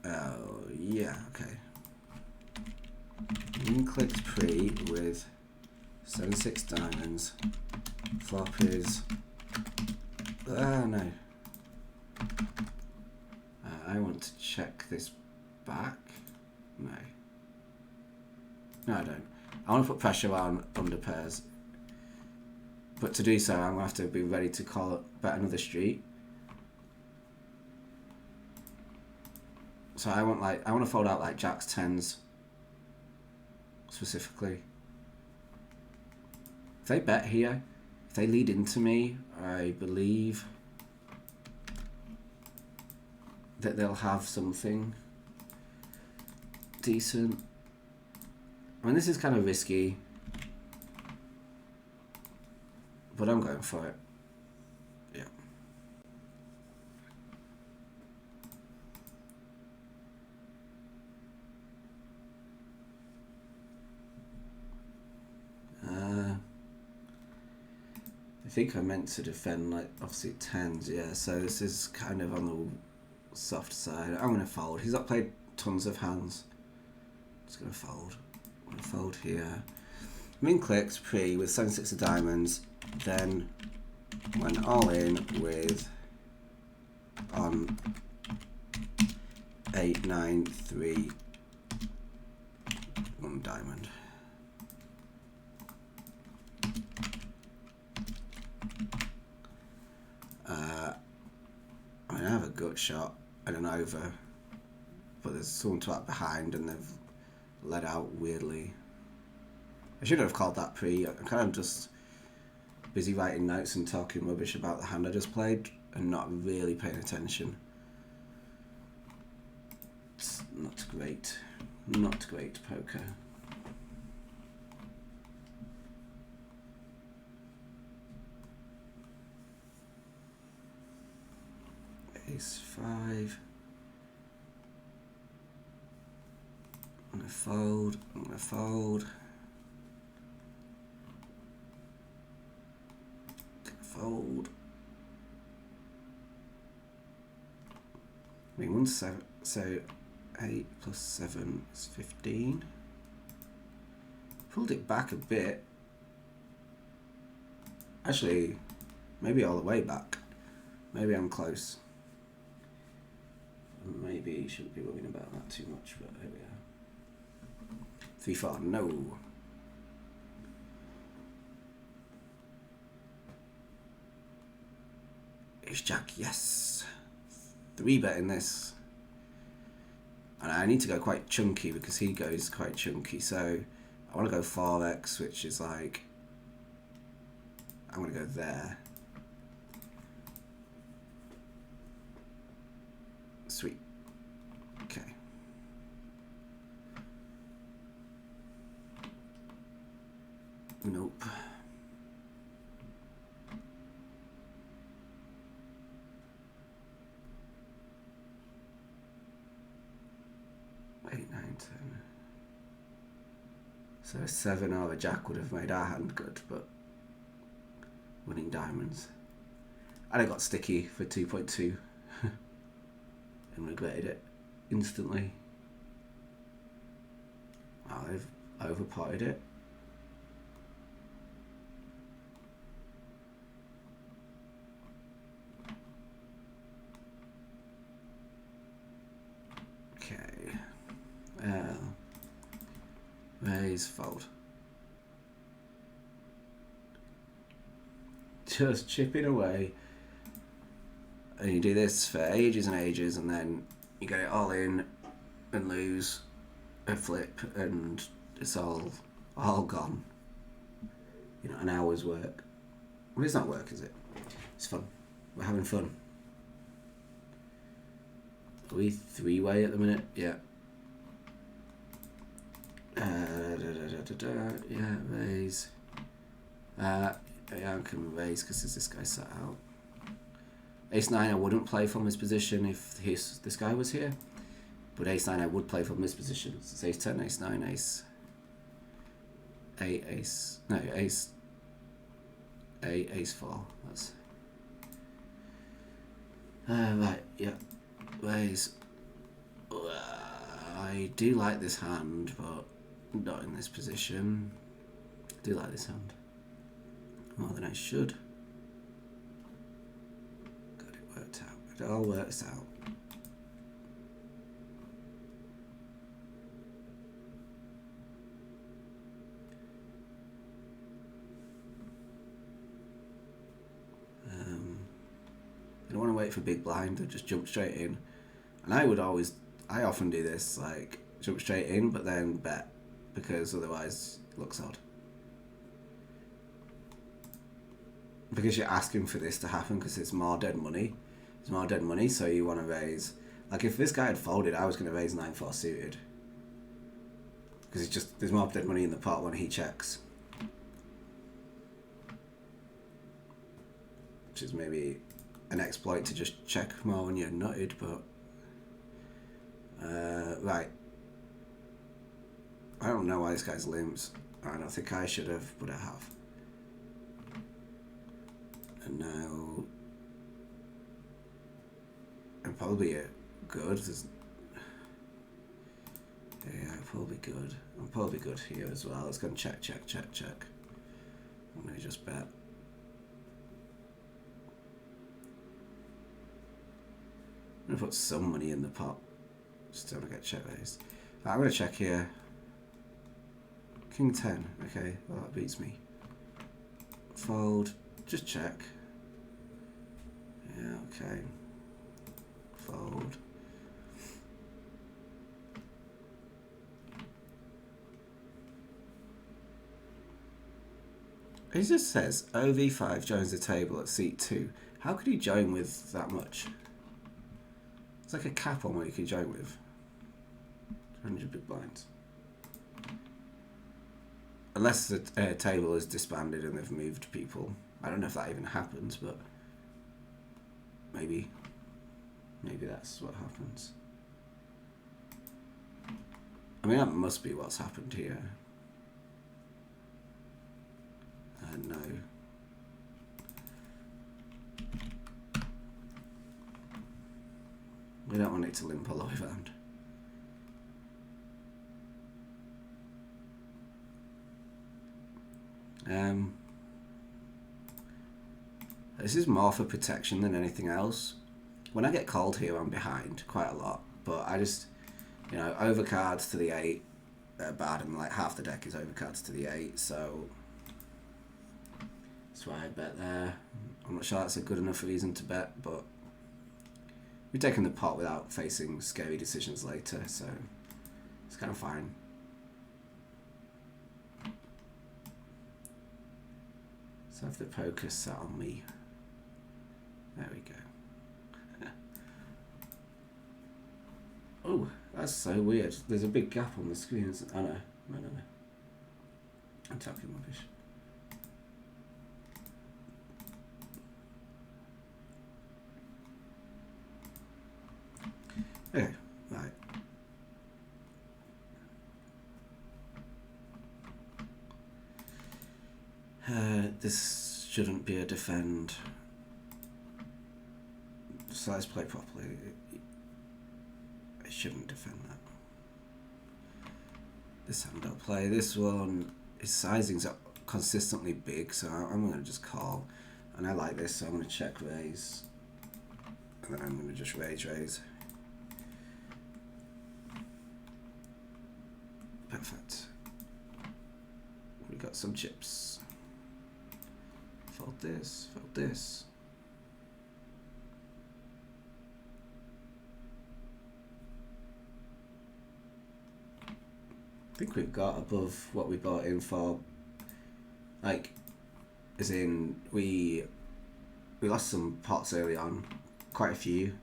Oh, yeah, okay. Min-clicked pre with 7-6 diamonds. Flop is... no. I want to check this back. No. No, I don't. I want to put pressure on under pairs. But to do so, I'm going to have to be ready to call it, bet another street. So I want to fold out like jacks, tens, specifically. If they bet here, if they lead into me, I believe that they'll have something decent. I mean, this is kind of risky, but I'm going for it. Yeah. I think I meant to defend like obviously tens, yeah, so this is kind of on the soft side. I'm going to fold. He's not played tons of hands. Just going to fold. I'm going to fold here. Min clicked pre with 7-6 of diamonds, then went all in with on 8-9-3 1 diamond. I mean, I have a gut shot and an over, but there's someone to act behind and they've let out weirdly. I should have called that pre. I'm kind of just busy writing notes and talking rubbish about the hand I just played and not really paying attention. It's not great. Not great poker. Ace 5. I'm going to fold. I'm going to fold. Fold. I mean, 1 7, so 8 plus 7 is 15. Pulled it back a bit. Actually, maybe all the way back. Maybe I'm close. Maybe you shouldn't be worrying about that too much, but here we are. 3-4, no. Ace Jack, yes. 3-betting this. And I need to go quite chunky because he goes quite chunky. So I want to go 4x, which is like, I'm going to go there. Sweet. Okay. Nope. 9, 10. So a 7 or a jack would have made our hand good, but winning diamonds. And I got sticky for 2.2 and regretted it instantly. I've overpotted it. Okay. Raise, fold. Just chipping away. And you do this for ages and ages, and then you get it all in and lose a flip, and it's all gone. You know, an hour's work. Well, it's not work, is it? It's fun. We're having fun. Are we 3-way at the minute? Yeah. Yeah, raise. Yeah, I can raise because there's this guy sat out. Ace-9 I wouldn't play from this position if this guy was here. But Ace-9 I would play from this position. So it's Ace-10, Ace-9, Ace... Ace... No, Ace... Ace-4. That's... right, yeah. Raise. I do like this hand, but not in this position. I do like this hand more than I should. God, it worked out. It all works out. I don't want to wait for big blind. I just jump straight in, and I often do this, like jump straight in, but then bet, because otherwise it looks odd. Because you're asking for this to happen, because it's more dead money. It's more dead money, so you want to raise. Like if this guy had folded, I was going to raise 9-4 suited, because it's just there's more dead money in the pot when he checks, which is maybe an exploit to just check more when you're nutted, but right. I don't know why this guy's limps. I don't think I should have, but I have. And now I'm probably good. Yeah, probably good. I'm probably good here as well. Let's go and check. I'm gonna just bet. I'm gonna put some money in the pot. Just don't get check raised. I'm gonna check here. King 10. Okay, well that beats me. Fold. Just check. Yeah, okay. Fold. It just says OV5 joins the table at seat 2. How could he join with that much? It's like a cap on what you can join with. 200 big blinds. Unless the table is disbanded and they've moved people. I don't know if that even happens, but maybe that's what happens. I mean, that must be what's happened here. No. We don't want it to limp all the way around. This is more for protection than anything else. When I get called here, I'm behind quite a lot, but I just, you know, overcards to the 8 are bad, and like half the deck is overcards to the 8, so that's why I bet there. I'm not sure that's a good enough reason to bet, but we've taken the pot without facing scary decisions later, so it's kind of fine. So if the poker sat on me. There we go. Oh, that's so weird. There's a big gap on the screen. Oh no. I'm tapping rubbish. Okay, right. This shouldn't be a defend. So let's play properly. I shouldn't defend that. This hand I'll play. This one, his sizing's consistently big, so I'm going to just call. And I like this, so I'm going to check raise. And then I'm going to just raise. Perfect. We got some chips. Fold this, fold this. I think we've got above what we bought in for, like, as in we lost some pots early on, quite a few,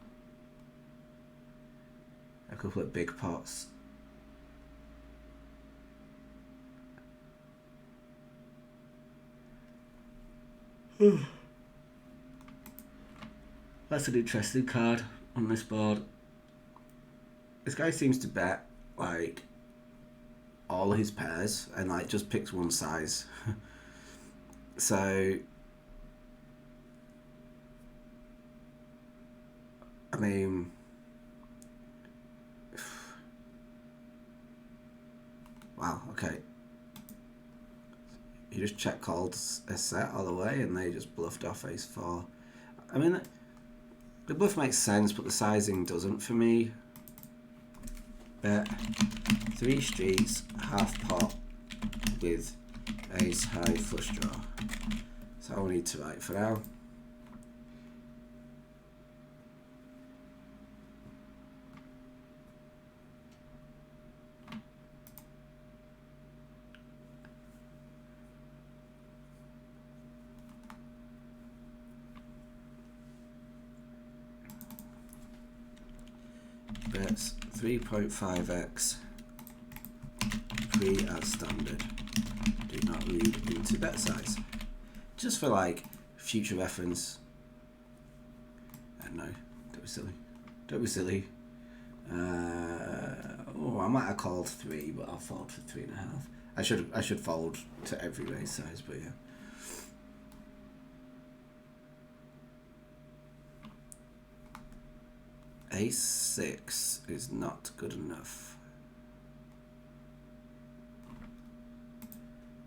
a couple of big pots. That's an interesting card on this board. This guy seems to bet like all his pairs and like just picks one size. So I mean, wow, okay. He just check called a set all the way and they just bluffed off ace 4. I mean, the bluff makes sense, but the sizing doesn't for me. Bet 3 streets, half pot with ace high flush draw. So I'll need to write for now. Bets 3.5x, 3 as standard. Do not read into bet size. Just for like future reference. No, don't be silly. Don't be silly. Oh, I might have called 3, but I'll fold for 3.5. I should fold to every raise size, but yeah. Ace 6 is not good enough.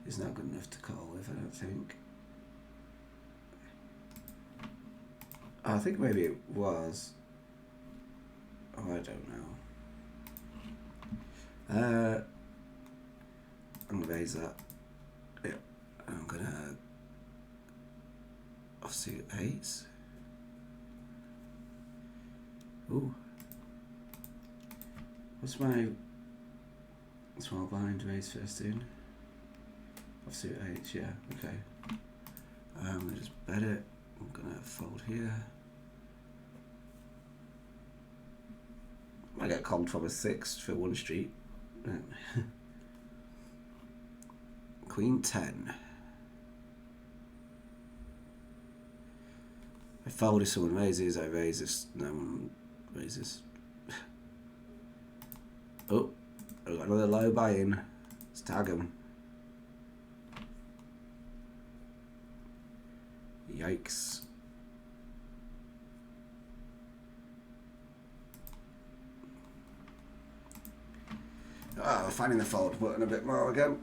It's not good enough to call with, I don't think. I think maybe it was. Oh, I don't know. I'm gonna raise that. Yeah, I'm gonna offsuit 8s. Ooh. What's my small blind raise first in? Offsuit 8s, yeah, okay. I'm gonna just bet it. I'm gonna fold here. I get called from a 6 for 1 street. Queen 10. I fold if someone raises, I raise if no one raises. Oh, I've got another low buy-in. Let's tag him. Yikes. Oh, finding the fold button a bit more again.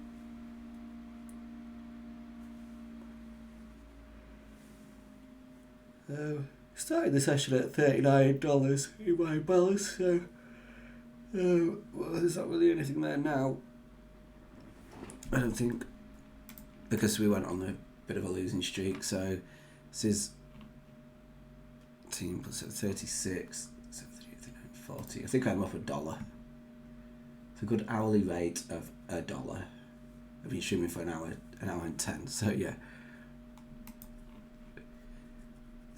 Starting the session at $39 in my balance, so well, there's not really anything there now. I don't think, because we went on a bit of a losing streak. So this is team plus 36, 40. I think I'm up $1. It's a good hourly rate of $1. I've been streaming for an hour and 10. So yeah.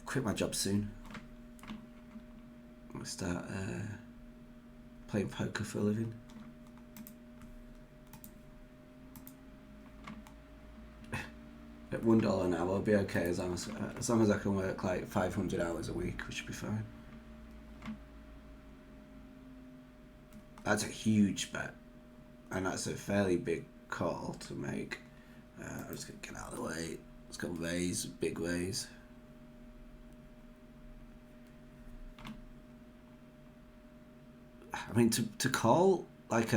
Quit my job soon. I'm gonna start playing poker for a living. At $1 an hour, I'll be okay as long as I can work like 500 hours a week, which should be fine. That's a huge bet, and that's a fairly big call to make. I'm just gonna get out of the way. It's got raise, big raise. I mean, to call like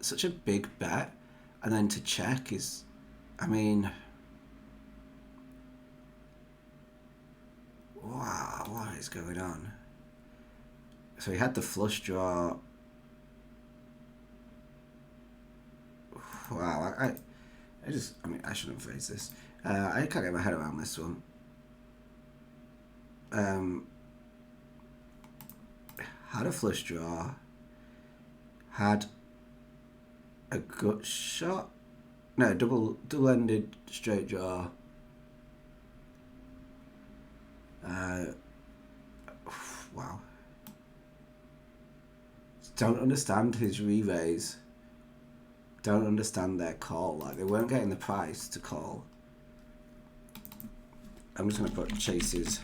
such a big bet and then to check is, I mean, wow, what is going on? So he had the flush draw. Wow, I mean, I shouldn't have raised this. I can't get my head around this one. Had a flush draw. Had a gut shot. No, double-ended straight draw. Wow. Don't understand his re-raise. Don't understand their call. Like, they weren't getting the price to call. I'm just going to put chases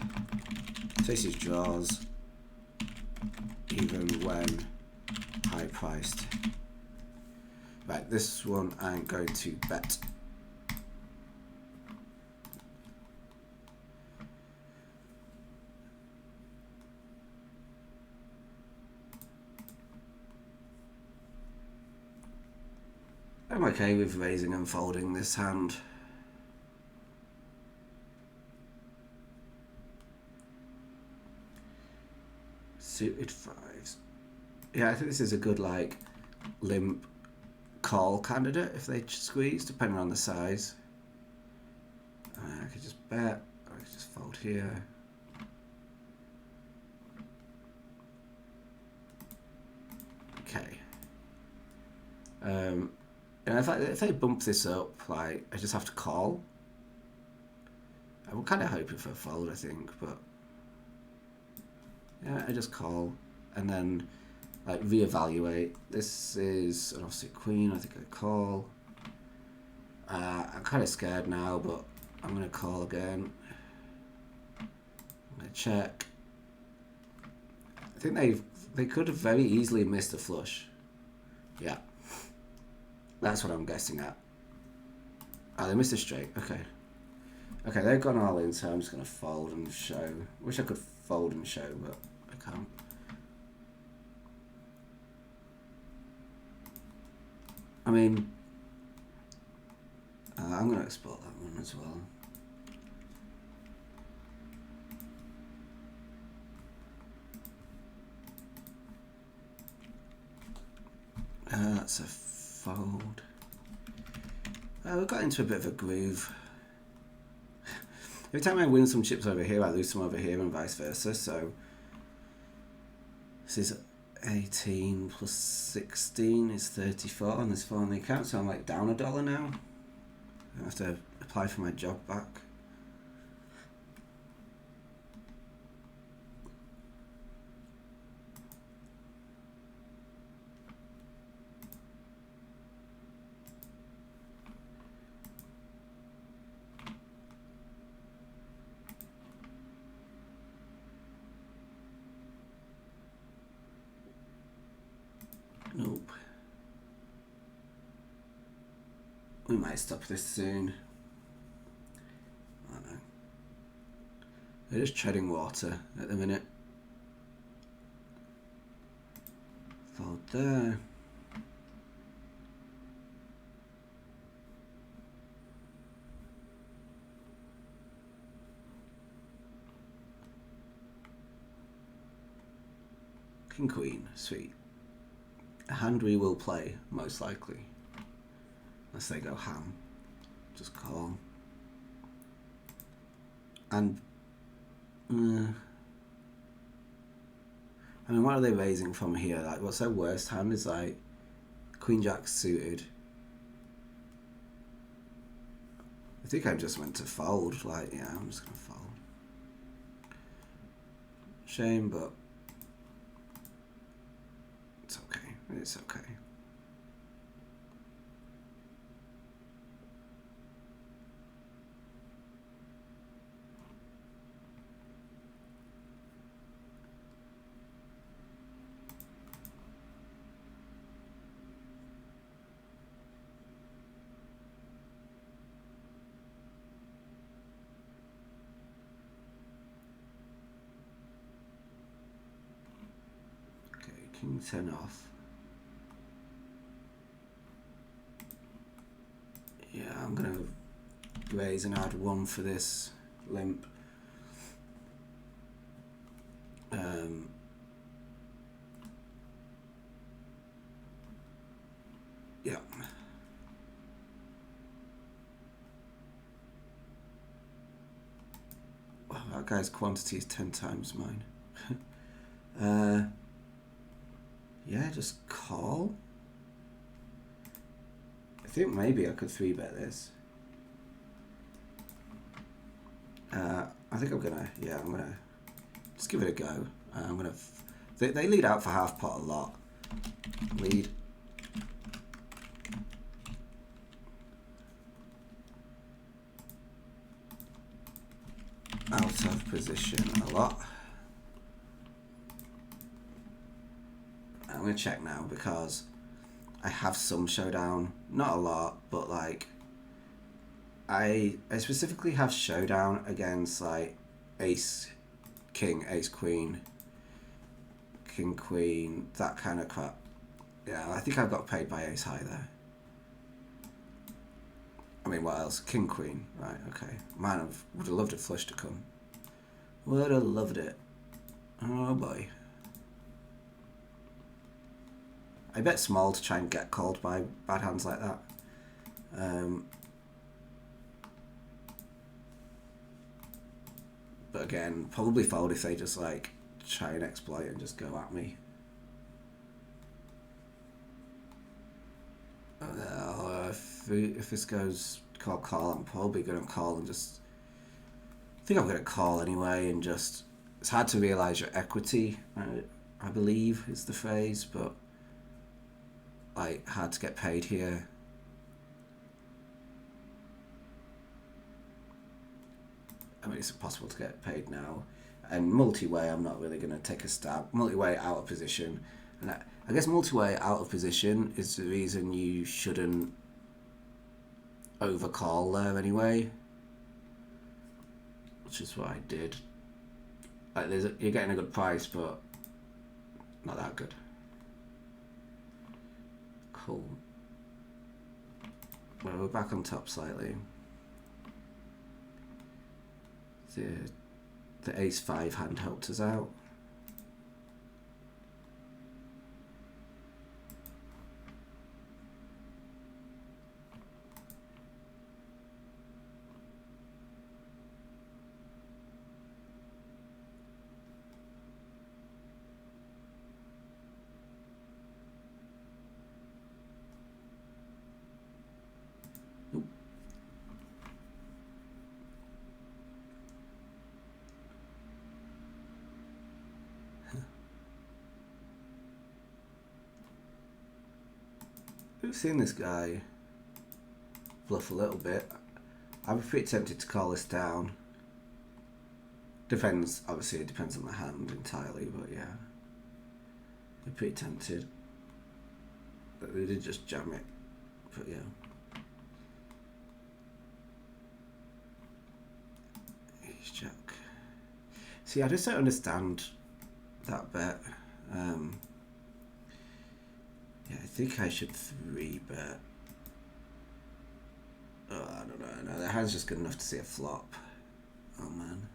draws even when high priced. Right, this one I'm going to bet. I'm okay with raising and folding this hand. Suited fives. Yeah, I think this is a good like limp call candidate if they squeeze, depending on the size. I could just bet, or I could just fold here. Okay. And if they bump this up, like I just have to call. I'm kind of hoping for a fold, I think, but yeah, I just call and then like reevaluate. This is an offsuit queen. I think I call. I'm kind of scared now, but I'm gonna call again. I'm gonna check. I think they could have very easily missed a flush. Yeah, that's what I'm guessing at. Oh, they missed a straight. Okay. Okay, they've gone all in, so I'm just gonna fold and show. Wish I could fold and show, but I can't. I mean, I'm going to export that one as well. That's a fold. We got into a bit of a groove. Every time I win some chips over here, I lose some over here and vice versa, so this is 18 plus 16 is 34 on this 4 on the account, so I'm like down $1 now. I have to apply for my job back. Nope. We might stop this soon. I don't know. They're just treading water at the minute. Fold there. King Queen, sweet. A hand we will play, most likely. Unless they go ham. Just call. And I mean, what are they raising from here? Like, what's their worst hand? Is like Queen Jack suited. I think I just went to fold. Like, yeah, I'm just gonna fold. Shame, but it's okay. It's okay. King 10 off. Yeah, I'm gonna raise and add 1 for this limp. Yeah. Wow, that guy's quantity is 10 times mine. Yeah, just call. I think maybe I could 3-bet this. I think I'm gonna just give it a go. I'm gonna. They lead out for half pot a lot. Lead. Out of position a lot. I'm gonna check now because I have some showdown, not a lot, but like I specifically have showdown against like ace king, ace queen, king queen, that kind of crap. Yeah, I think I've got paid by ace high there. I mean, what else? King queen, right? Okay. Man, I would have loved a flush to come. Would have loved it. Oh boy. I bet small to try and get called by bad hands like that. But again, probably fold if they just like try and exploit and just go at me. If this goes call, I'm probably going to call and just... I think I'm going to call anyway and just... It's hard to realise your equity, I believe is the phrase, but like hard to get paid here. I mean, it's impossible to get paid now. And multi-way, I'm not really going to take a stab. Multi-way out of position. And I guess multi-way out of position is the reason you shouldn't overcall there anyway. Which is what I did. Like, you're getting a good price, but not that good. Cool. Well, we're back on top slightly. The ace-5 hand helped us out. We've seen this guy bluff a little bit. I'm pretty tempted to call this down. Depends, obviously it depends on the hand entirely, but yeah. I'm pretty tempted. But we did just jam it, but yeah. Ace jack. See, I just don't understand that bet. Yeah, I think I should 3-bet. Oh, I don't know. No, the hand's just good enough to see a flop. Oh man.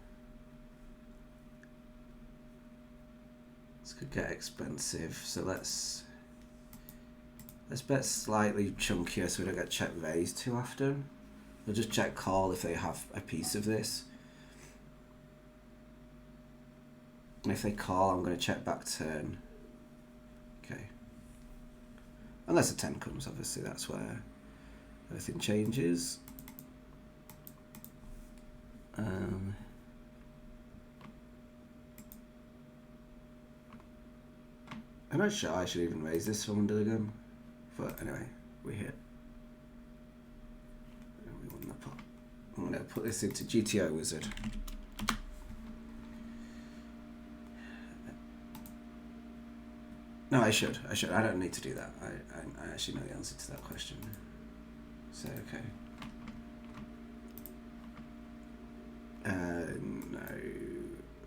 This could get expensive, so let's bet slightly chunkier so we don't get check raised too often. We'll just check call if they have a piece of this. And if they call, I'm going to check back turn. Okay. Unless a 10 comes, obviously, that's where everything changes. I'm not sure I should even raise this from under the gun. But anyway, we hit. And we won the pot. I'm going to put this into GTO Wizard. No, I should. I don't need to do that. I actually know the answer to that question. So, okay. No.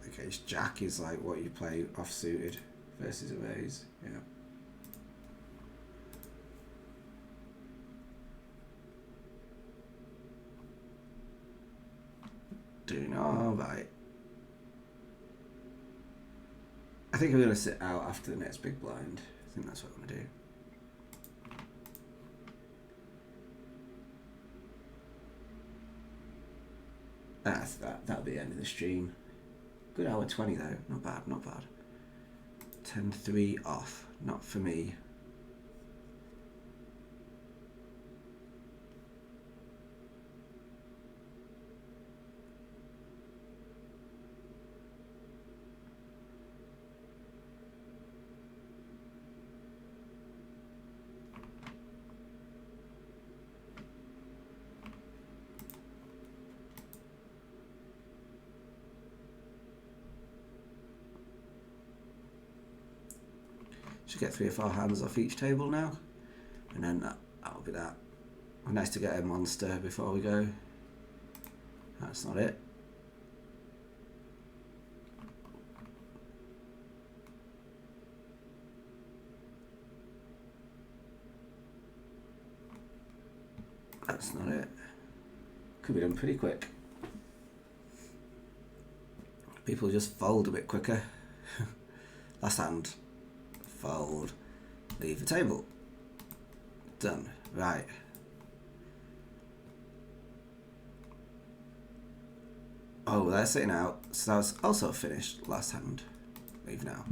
Okay, jack is like what you play off-suited versus a raise. Yeah. Doing all right. I think I'm going to sit out after the next big blind. I think that's what I'm going to do. That'll be the end of the stream. Good hour 20 though. Not bad, not bad. 10-3 off. Not for me. Should get 3 or 4 hands off each table now, and then that'll be that. Nice to get a monster before we go. That's not it. That's not it. Could be done pretty quick. People just fold a bit quicker. Last hand. Fold. Leave the table. Done. Right. Oh, they're sitting out. So that was also finished last hand. Leave now.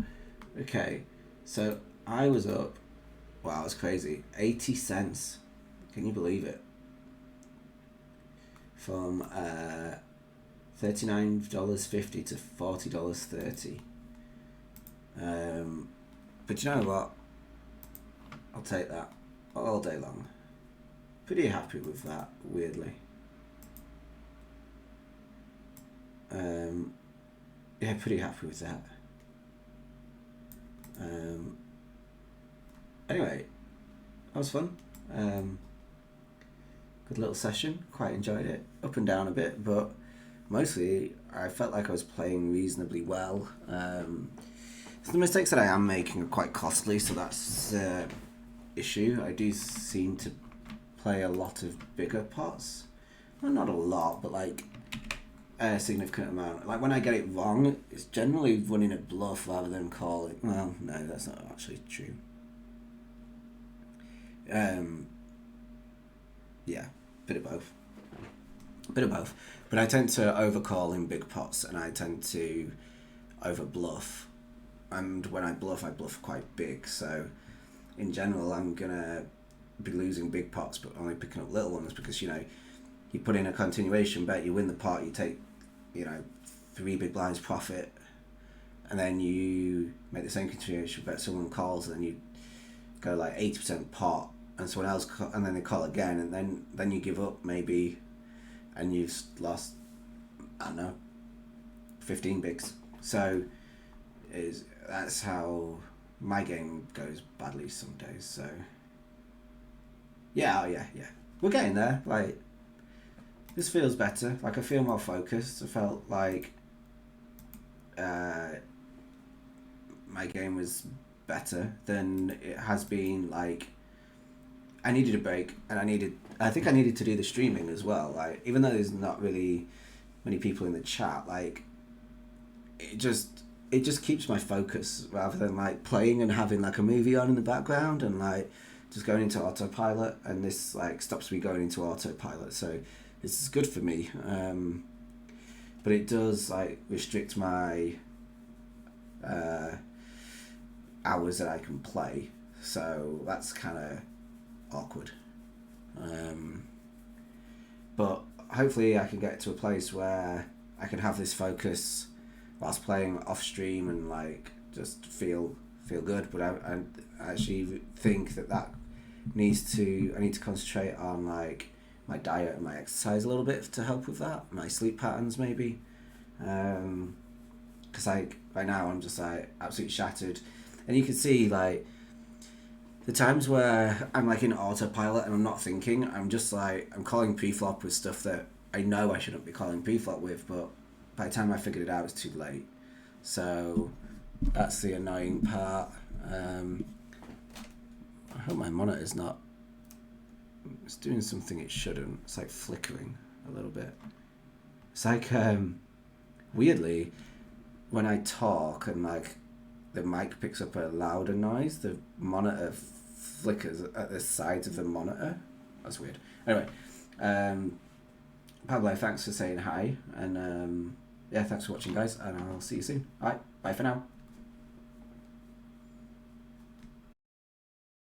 Okay. So I was up. Wow, it's crazy. 80 cents. Can you believe it? From $39.50 to $40.30. But you know what? I'll take that all day long. Pretty happy with that, weirdly. Yeah, pretty happy with that. Anyway, that was fun. Good little session. Quite enjoyed it. Up and down a bit, but mostly I felt like I was playing reasonably well. So the mistakes that I am making are quite costly, so that's the issue. I do seem to play a lot of bigger pots. Well, not a lot, but like a significant amount. Like when I get it wrong, it's generally running a bluff rather than calling. Well, no, that's not actually true. Yeah, bit of both. Bit of both. But I tend to overcall in big pots, and I tend to over bluff. And when I bluff quite big. So in general, I'm gonna be losing big pots, but only picking up little ones because you put in a continuation bet, you win the pot, you take 3 big blinds profit, and then you make the same continuation bet. Someone calls, and then you go like 80% pot, and someone else, and then they call again, and then you give up maybe, and you've lost, I don't know, 15 bigs. So that's how my game goes badly some days. So yeah, we're getting there. Like this feels better. Like I feel more focused. I felt like my game was better than it has been. Like I needed a break, and I think I needed to do the streaming as well. Like even though there's not really many people in the chat, like it just keeps my focus rather than like playing and having like a movie on in the background and like just going into autopilot, and this like stops me going into autopilot. So this is good for me, but it does like restrict my hours that I can play, so that's kind of awkward. But hopefully I can get to a place where I can have this focus whilst playing off stream and like just feel good. But I actually think that I need to concentrate on like my diet and my exercise a little bit to help with that, my sleep patterns maybe, because like right now I'm just like absolutely shattered, and you can see like the times where I'm like in autopilot and I'm not thinking, I'm just like I'm calling pre-flop with stuff that I know I shouldn't be calling pre-flop with, but by the time I figured it out, it's too late. So That's the annoying part. I hope my monitor's not... It's doing something it shouldn't. It's like flickering a little bit. It's like, weirdly, when I talk and like the mic picks up a louder noise, the monitor flickers at the sides of the monitor. That's weird. Anyway, Pablo, thanks for saying hi, and yeah, thanks for watching, guys, and I'll see you soon. Alright, bye for now.